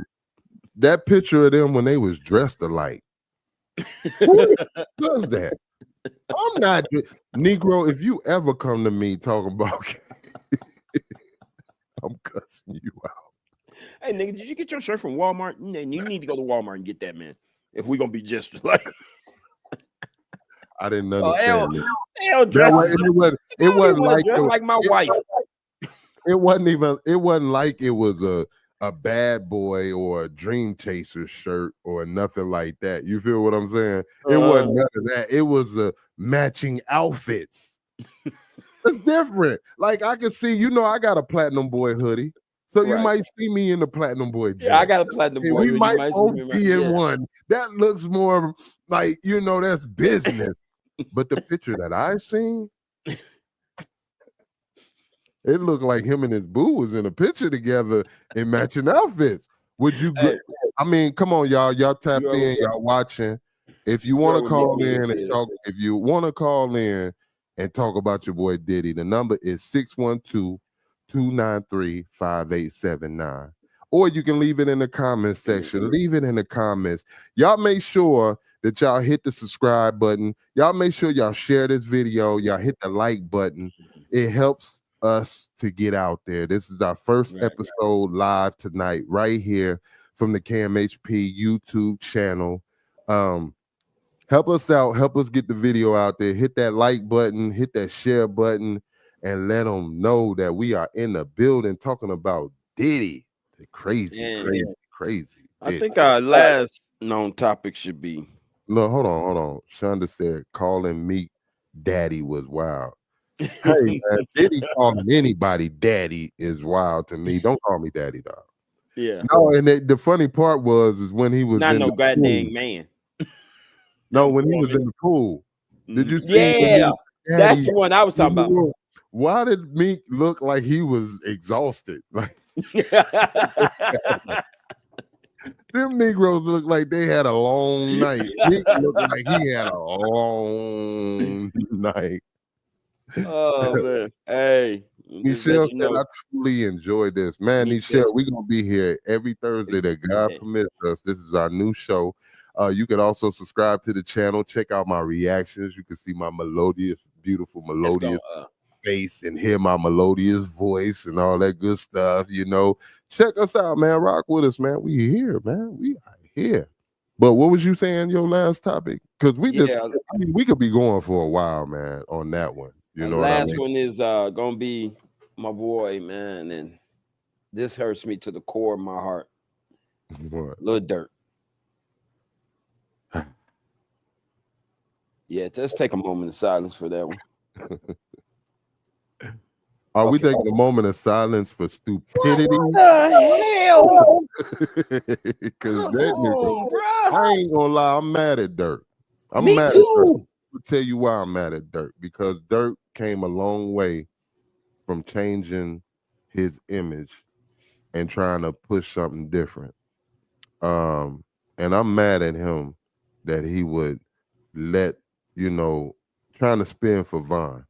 that picture of them when they was dressed alike. Who does that? I'm not Negro. If you ever come to me talking about, I'm cussing you out. Hey nigga, did you get your shirt from Walmart? You need to go to Walmart and get that, man. If we gonna be just like I didn't understand it. Hell dresses. It wasn't like dress like my wife. It wasn't like it was a bad boy or a dream chaser shirt or nothing like that. You feel what I'm saying? It wasn't none of that. It was a matching outfits. It's different. Like I can see, I got a Platinum Boy hoodie. So you might see me in the Platinum Boy joint. Yeah, I got a Platinum Boy. We might both be in one. That looks more like, that's business. But the picture that I seen, it looked like him and his boo was in a picture together in matching outfits. Would you? I mean, come on, y'all. Y'all tapped in. Y'all watching. If you want to call in and talk, about your boy Diddy, the number is 612-293-5879. Or you can leave it in the comments section. Leave it in the comments. Y'all make sure that y'all hit the subscribe button. Y'all make sure y'all share this video. Y'all hit the like button. It helps us to get out there. This is our first episode live tonight, right here from the KMHP YouTube channel. Help us out. Help us get the video out there. Hit that like button. Hit that share button. And let them know that we are in the building talking about Diddy. The crazy. I think our last known topic should be. No, hold on. Shonda said calling Meek daddy was wild. Hey man, Diddy calling anybody daddy is wild to me. Don't call me daddy, dog. Yeah. No, and the funny part is when he was not in no the goddamn pool. man. No, when he was in the pool. Did you see? Yeah, that's the one I was talking about. Why did Meek look like he was exhausted? Like them Negroes look like they had a long night. Meek looked like he had a long night. Oh man, hey, Nichelle said, I truly enjoyed this. Man, Nichelle, we're going to be here every Thursday that God permits us. This is our new show. You can also subscribe to the channel. Check out my reactions. You can see my beautiful melodious face and hear my melodious voice and all that good stuff. Check us out, man. Rock with us, man. We here, man. We are here. But what was you saying, your last topic? Because we could be going for a while, man, on that one. You know what I mean? Last one is gonna be my boy, man, and this hurts me to the core of my heart. What? Lil Durk. Yeah, let's take a moment of silence for that one. Are we taking a moment of silence for stupidity? What the hell? Because I ain't gonna lie, I'm mad at Durk. I'm Me mad too. at Durk. I'll tell you why I'm mad at Durk. Because Durk came a long way from changing his image and trying to push something different. And I'm mad at him that he would let, trying to spin for Vaughn.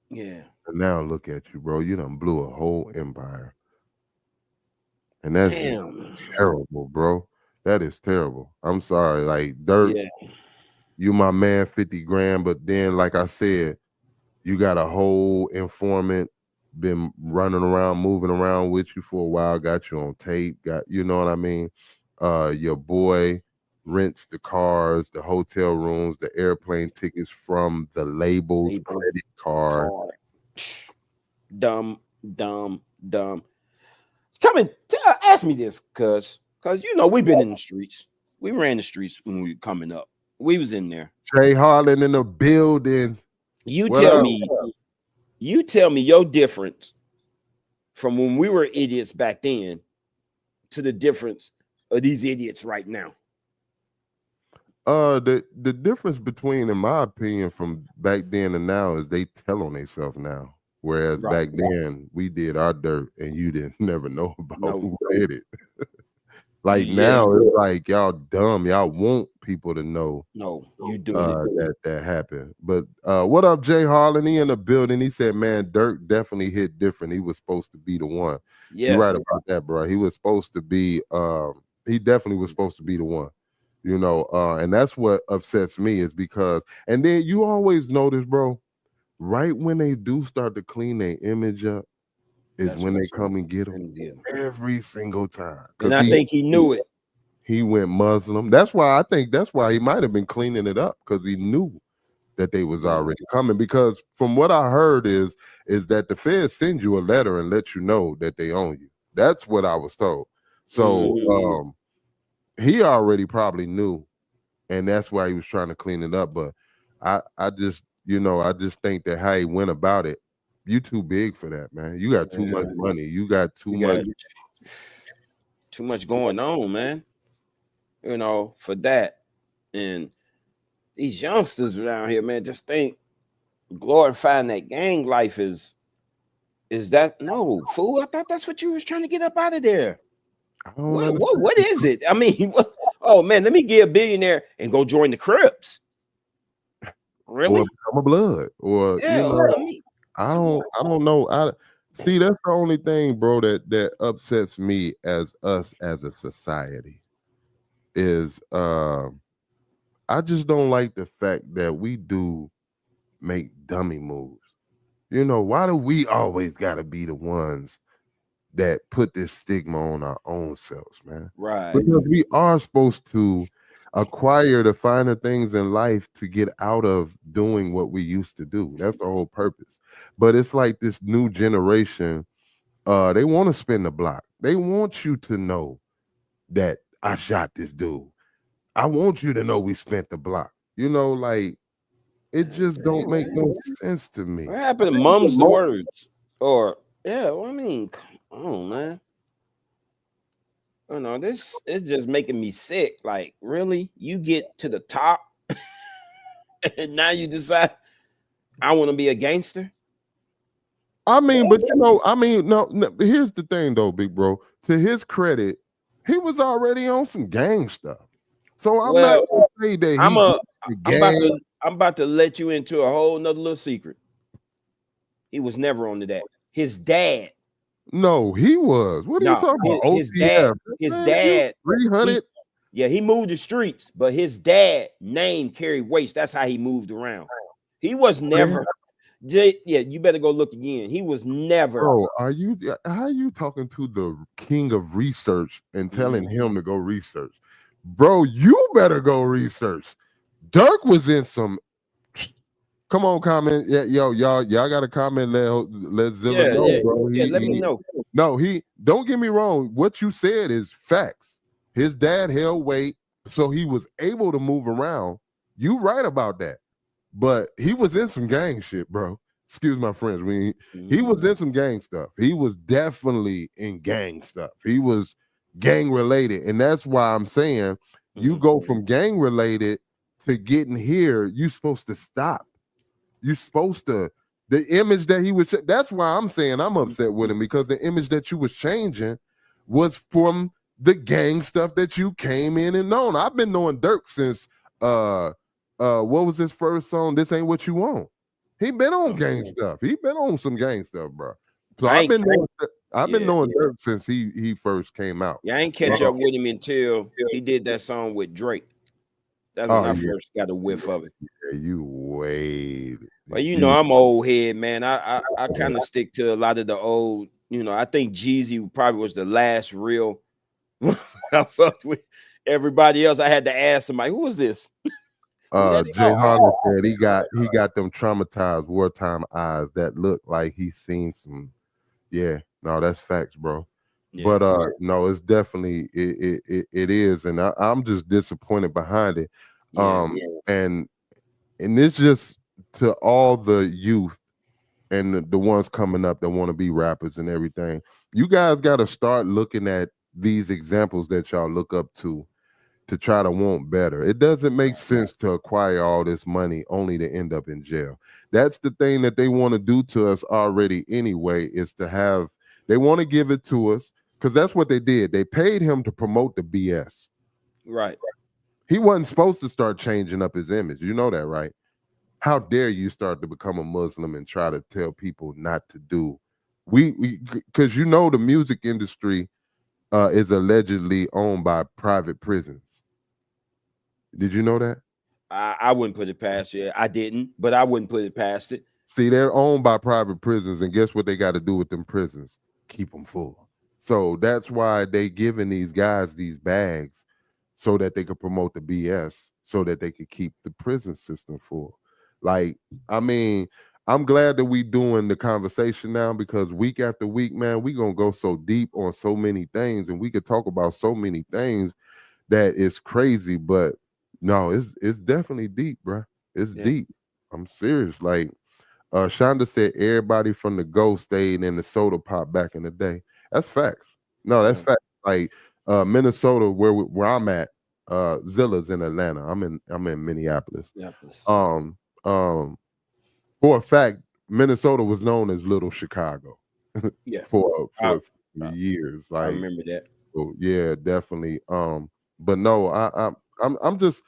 Yeah. And now look at you, bro. You done blew a whole empire. And that's terrible, bro. That is terrible. I'm sorry. Like, Durk, you my man, 50 grand. But then, like I said, You got a whole informant been running around, moving around with you for a while, got you on tape, got you know what I mean? Your boy rents the cars, the hotel rooms, the airplane tickets from the label's credit card. Dumb. Come and ask me this, cause you know we've been in the streets. We ran the streets when we were coming up. We was in there. Jay Harlan in the building. You What tell up? me, your difference from when we were idiots back then to the difference of these idiots right now. The difference between, in my opinion, from back then and now is they tell on themselves now. Whereas back then we did our dirt and you didn't never know about who did it. Like now it's like y'all dumb. Y'all want people to know. No, you do it. That happened. But what up, Jay Harlan? He in the building. He said, man, Dirk definitely hit different. He was supposed to be the one. Yeah. You're right about that, bro. He was supposed to be he definitely was supposed to be the one. You know, and that's what upsets me is because, and then you always notice, bro, right when they do start to clean their image up is that's when they come and get them every single time. And I think he knew it. He went Muslim. That's why I think that's why he might have been cleaning it up, because he knew that they was already coming. Because from what I heard is that the feds send you a letter and let you know that they own you. That's what I was told. So he already probably knew, and that's why he was trying to clean it up. But I just, you know, I just think that how he went about it, you too big for that, man. You got too much money. You got too much going on, man. You know, for that. And these youngsters around here, man, just think glorifying that gang life is that no fool. I thought that's what you was trying to get up out of there. What is it? I mean, oh man, let me get a billionaire and go join the Crips. Really? Or become a blood, or you know, I don't know. I see that's the only thing, bro, that upsets me as us as a society is I just don't like the fact that we do make dummy moves. You know, why do we always gotta be the ones that put this stigma on our own selves, man? Right. Because we are supposed to acquire the finer things in life to get out of doing what we used to do. That's the whole purpose. But it's like this new generation, they want to spin the block. They want you to know that I shot this dude. I want you to know we spent the block. You know, like it just don't make no sense to me. What happened to mum's the words? Or well, I mean, come on, man. You know, this is just making me sick. Like, really? You get to the top and now you decide I want to be a gangster? I mean, but you know, I mean, no, here's the thing though, big bro. To his credit, he was already on some gang stuff. So I'm not gonna say that I'm about to let you into a whole nother little secret. He was never on to that. His dad. No, he was. What are you talking about? His dad 300. He moved the streets, but his dad name carried weight. That's how he moved around. He was never. You better go look again. He was never. Bro, how are you talking to the king of research and telling him to go research? Bro, you better go research. Dirk was in some. Come on, comment. Yeah, y'all got to comment. Let Zilla know, bro. Let me know. No, don't get me wrong. What you said is facts. His dad held weight, so he was able to move around. You right about that. But he was in some gang shit, bro. Excuse my French. He was in some gang stuff. He was definitely in gang stuff. He was gang related. And that's why I'm saying you go from gang related to getting here, you're supposed to stop. You're supposed to, the image that he was, that's why I'm saying I'm upset with him, because the image that you was changing was from the gang stuff that you came in and known. I've been knowing Dirk since what was his first song? This Ain't What You Want. He been on gang stuff. He been on some gang stuff, bro. So I've been knowing Dirk since he first came out. Yeah, I ain't catch up with him until he did that song with Drake. That's when I first got a whiff of it. Yeah, you way Well, you know, I'm old head, man. I kind of stick to a lot of the old. You know, I think Jeezy probably was the last real. I fucked with everybody else. I had to ask somebody, who was this? Jay Harden said he got them traumatized wartime eyes that look like he's seen some. Yeah, no, that's facts, bro. Yeah. But no, it's definitely it is, and I'm just disappointed behind it. And it's just to all the youth and the ones coming up that want to be rappers and everything. You guys got to start looking at these examples that y'all look up to try to want better. It doesn't make sense to acquire all this money only to end up in jail. That's the thing that they want to do to us already anyway, is to have, they want to give it to us because that's what they did. They paid him to promote the BS. Right. He wasn't supposed to start changing up his image. You know that, right? How dare you start to become a Muslim and try to tell people not to do? Because you know the music industry is allegedly owned by private prisons. Did you know that? I wouldn't put it past you. I didn't, but I wouldn't put it past it. See, they're owned by private prisons, and guess what they got to do with them prisons? Keep them full. So that's why they giving these guys these bags so that they could promote the BS, so that they could keep the prison system full. Like, I mean, I'm glad that we doing the conversation now, because week after week, man, we gonna go so deep on so many things, and we could talk about so many things that is crazy. But no, it's definitely deep, bro. It's deep. I'm serious. Like, Shonda said everybody from the Go stayed in the soda pop back in the day. That's facts. No, that's facts. Like Minnesota, where I'm at, Zilla's in Atlanta. I'm in Minneapolis. For a fact, Minnesota was known as Little Chicago. for years. Like, I remember that. So, yeah, definitely. But no, I'm just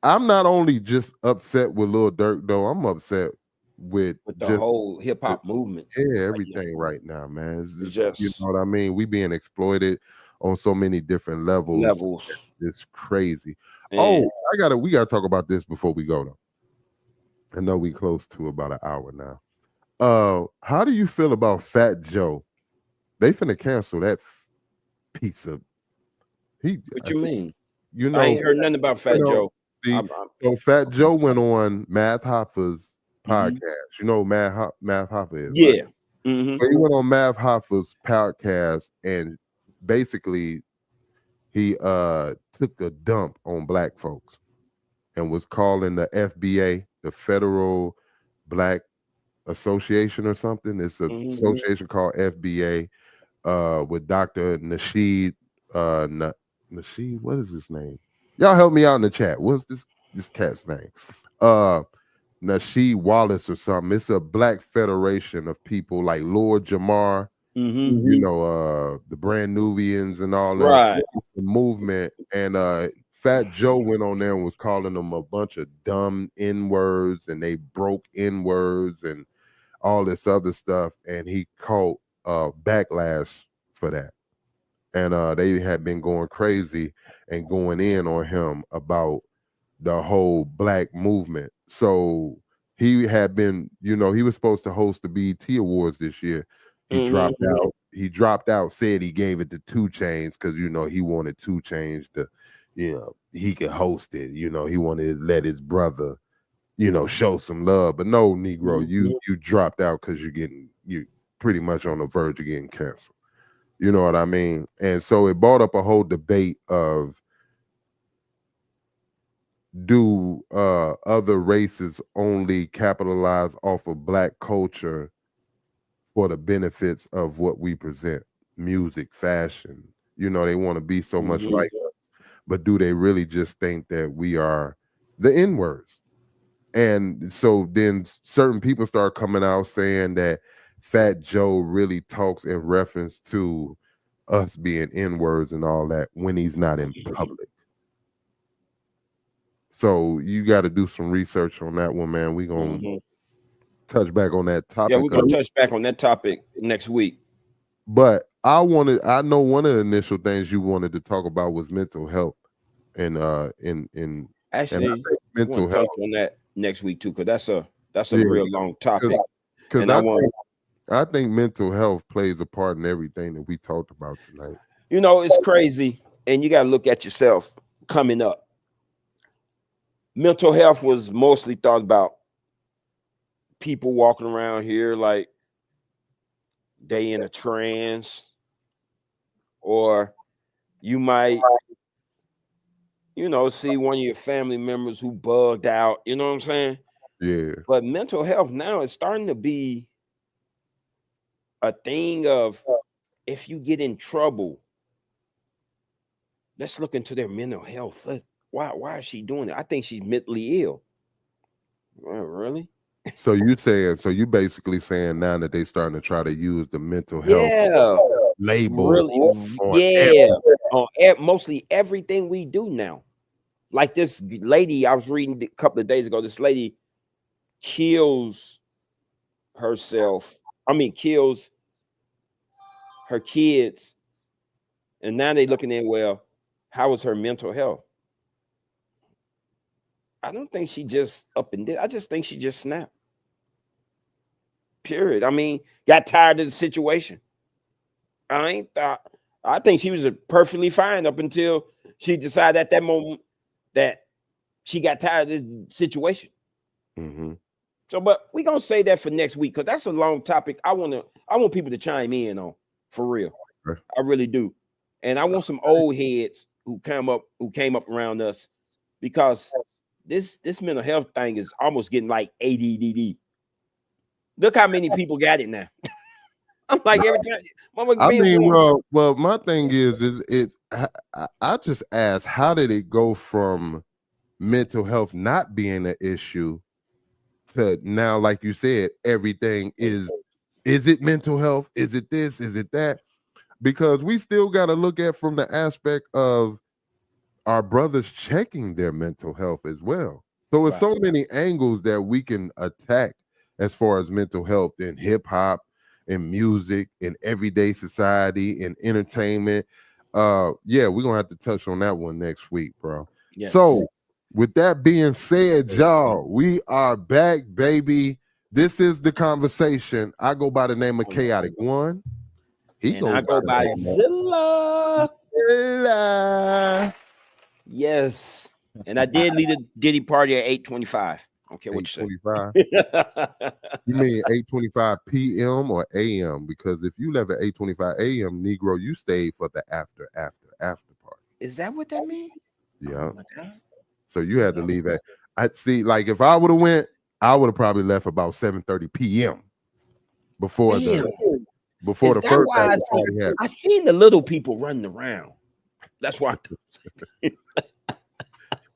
I'm not only just upset with Lil Durk though. I'm upset with the whole hip hop movement. Yeah, everything right now, man. It's just, you know what I mean? We being exploited on so many different levels. It's crazy. Man. Oh, we gotta talk about this before we go though. I know we close to about an hour now. How do you feel about Fat Joe? They finna cancel that piece of What you mean? You know, I ain't heard nothing about Fat Joe. So Fat Joe went on Math Hoffa's podcast. You know who Math Hoffa is? Yeah. Right? So he went on Math Hoffa's podcast, and basically he took a dump on black folks and was calling the FBA, the Federal Black Association or something. It's an association called FBA with Dr. Nasheed Nasheed, what is his name? Y'all help me out in the chat. What's this cat's name? Nasheed Wallace or something. It's a black federation of people like Lord Jamar, you know, the Brand Nubians and all that the movement. And Fat Joe went on there and was calling them a bunch of dumb N-words, and they broke N-words and all this other stuff. And he caught backlash for that. And they had been going crazy and going in on him about the whole black movement. So he had been, you know, he was supposed to host the BET Awards this year. He dropped out. He dropped out, said he gave it to 2 Chainz because, you know, he wanted 2 Chainz to, you know, he could host it. You know, he wanted to let his brother, you know, show some love. But no, Negro, you dropped out because you pretty much on the verge of getting canceled. You know what I mean? And so it brought up a whole debate of, do other races only capitalize off of black culture for the benefits of what we present? Music, fashion. You know, they want to be so much like us. But do they really just think that we are the N-words? And so then certain people start coming out saying that Fat Joe really talks in reference to us being N-words and all that when he's not in public. So you got to do some research on that one, man. We're going to touch back on that topic. Yeah, we're going to touch back on that topic next week. But I know one of the initial things you wanted to talk about was mental health. And actually, mental health on that next week too, because That's a real long topic. Because I think mental health plays a part in everything that we talked about tonight. You know, it's crazy, and you got to look at yourself coming up. Mental health was mostly thought about people walking around here like they in a trance, or you might, see one of your family members who bugged out. You know what I'm saying? Yeah. But mental health now is starting to be a thing of, if you get in trouble, let's look into their mental health. Why is she doing it? I think she's mentally ill. Really? So you basically saying now that they starting to try to use the mental health label really, on mostly everything we do now. Like this lady I was reading a couple of days ago, this lady kills herself. Kills her kids, and now they looking at, well, how is her mental health? I don't think she just up and did. I just think she just snapped. Period. Got tired of the situation. I think she was perfectly fine up until she decided at that moment that she got tired of the situation. Mm-hmm. So, but we're gonna say that for next week, because that's a long topic. I want people to chime in on, for real. Right. I really do. And I want some old heads who came up around us, because this mental health thing is almost getting like ADD. Look how many people got it now. I'm like, every time. Well, my thing is I just ask, how did it go from mental health not being an issue to now, like you said, everything is it mental health? Is it this? Is it that? Because we still got to look at from the aspect of our brothers checking their mental health as well. So it's so many angles that we can attack as far as mental health in hip hop, in music, in everyday society, in entertainment. We're gonna have to touch on that one next week, bro. Yes. So with that being said, y'all, we are back, baby. This is the conversation. I go by the name of Chaotic One. I go by Zilla. Yes. And I did lead a Diddy party at 8:25. Okay, what you say? You mean 8:25 p.m. or a.m.? Because if you left at 8:25 a.m., Negro, you stayed for the after party. Is that what that means? Yeah. Oh, so you had to leave at. I'd see, like, if I would have went, I would have probably left about 7:30 p.m. before the first. I seen the little people running around. That's why.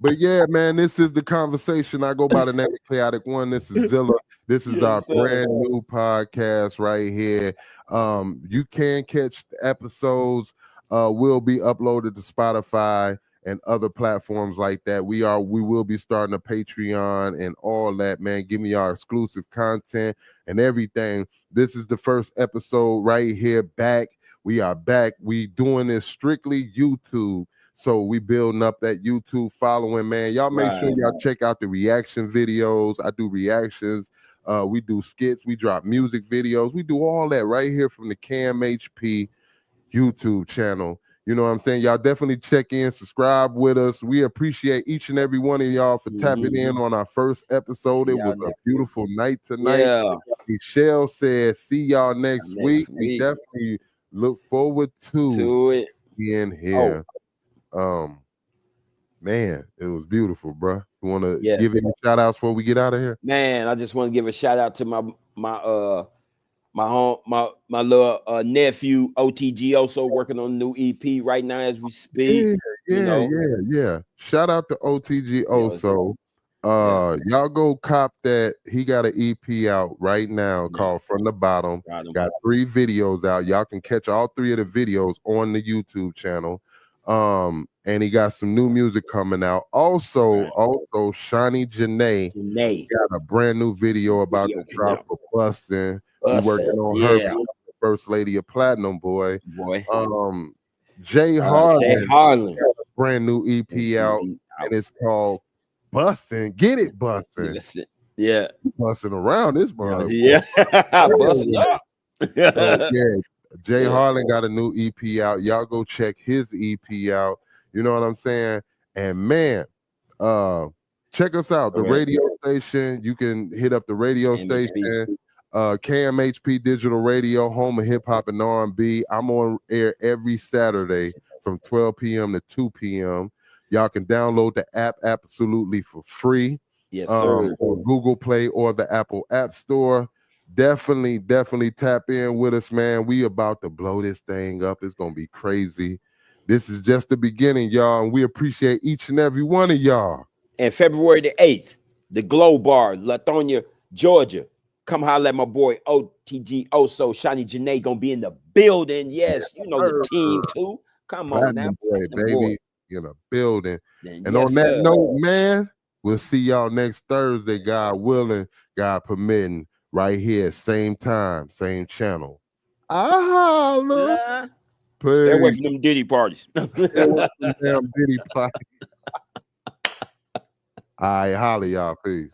But yeah, man, this is the conversation. I go by the name of Chaotic One. This is Zilla. This is our brand new podcast right here. You can catch the episodes. Will be uploaded to Spotify and other platforms like that. We will be starting a Patreon and all that, man. Give me our exclusive content and everything. This is the first episode right here. Back. We are back. We doing this strictly YouTube. So we building up that YouTube following, man. Y'all make sure y'all check out the reaction videos. I do reactions. We do skits. We drop music videos. We do all that right here from the Cam HP YouTube channel. You know what I'm saying? Y'all definitely check in, subscribe with us. We appreciate each and every one of y'all for tapping in on our first episode. It was a beautiful night tonight. Yeah. Michelle said, see y'all next week. We definitely look forward to it being here. Man, it was beautiful, bro. You want to give any shout outs before we get out of here? Man, I just want to give a shout out to my little nephew OTG, also working on a new EP right now as we speak. Yeah. Shout out to OTG also. Y'all go cop that. He got an EP out right now called From the Bottom. Got 3 videos out. Y'all can catch all 3 of the videos on the YouTube channel. And he got some new music coming out. Also, Shani Janae got a brand new video about the drop for Bustin'. We working on her being the first lady of Platinum, boy. Jay Harlan got a brand new EP out, and it's called Bustin'. Get it, Bustin'. Yeah. Busting around this mother. Yeah. Busting up. So yeah, Jay Yeah. Harlan got a new EP out. Y'all go check his EP out. You know what I'm saying? And man, check us out. The radio station. You can hit up the radio station. KMHP Digital Radio, home of hip hop and R&B. I'm on air every Saturday from 12 p.m. to 2 p.m. Y'all can download the app absolutely for free. Yes, sir. On Google Play or the Apple App Store. Definitely tap in with us, man. We about to blow this thing up. It's gonna be crazy. This is just the beginning, y'all, and we appreciate each and every one of y'all. And February the 8th, the Glow Bar, Latonia, Georgia. Come holler at my boy OTG Oso. Shani Janae gonna be in the building. Yes, you know the team too. Come on now, baby, in a building. Then, and on that note, man, we'll see y'all next Thursday, God willing, God permitting, right here, same time, same channel. Holla. Stay away from them Diddy parties. Stay away from damn Diddy parties. All right, holla, y'all. Peace.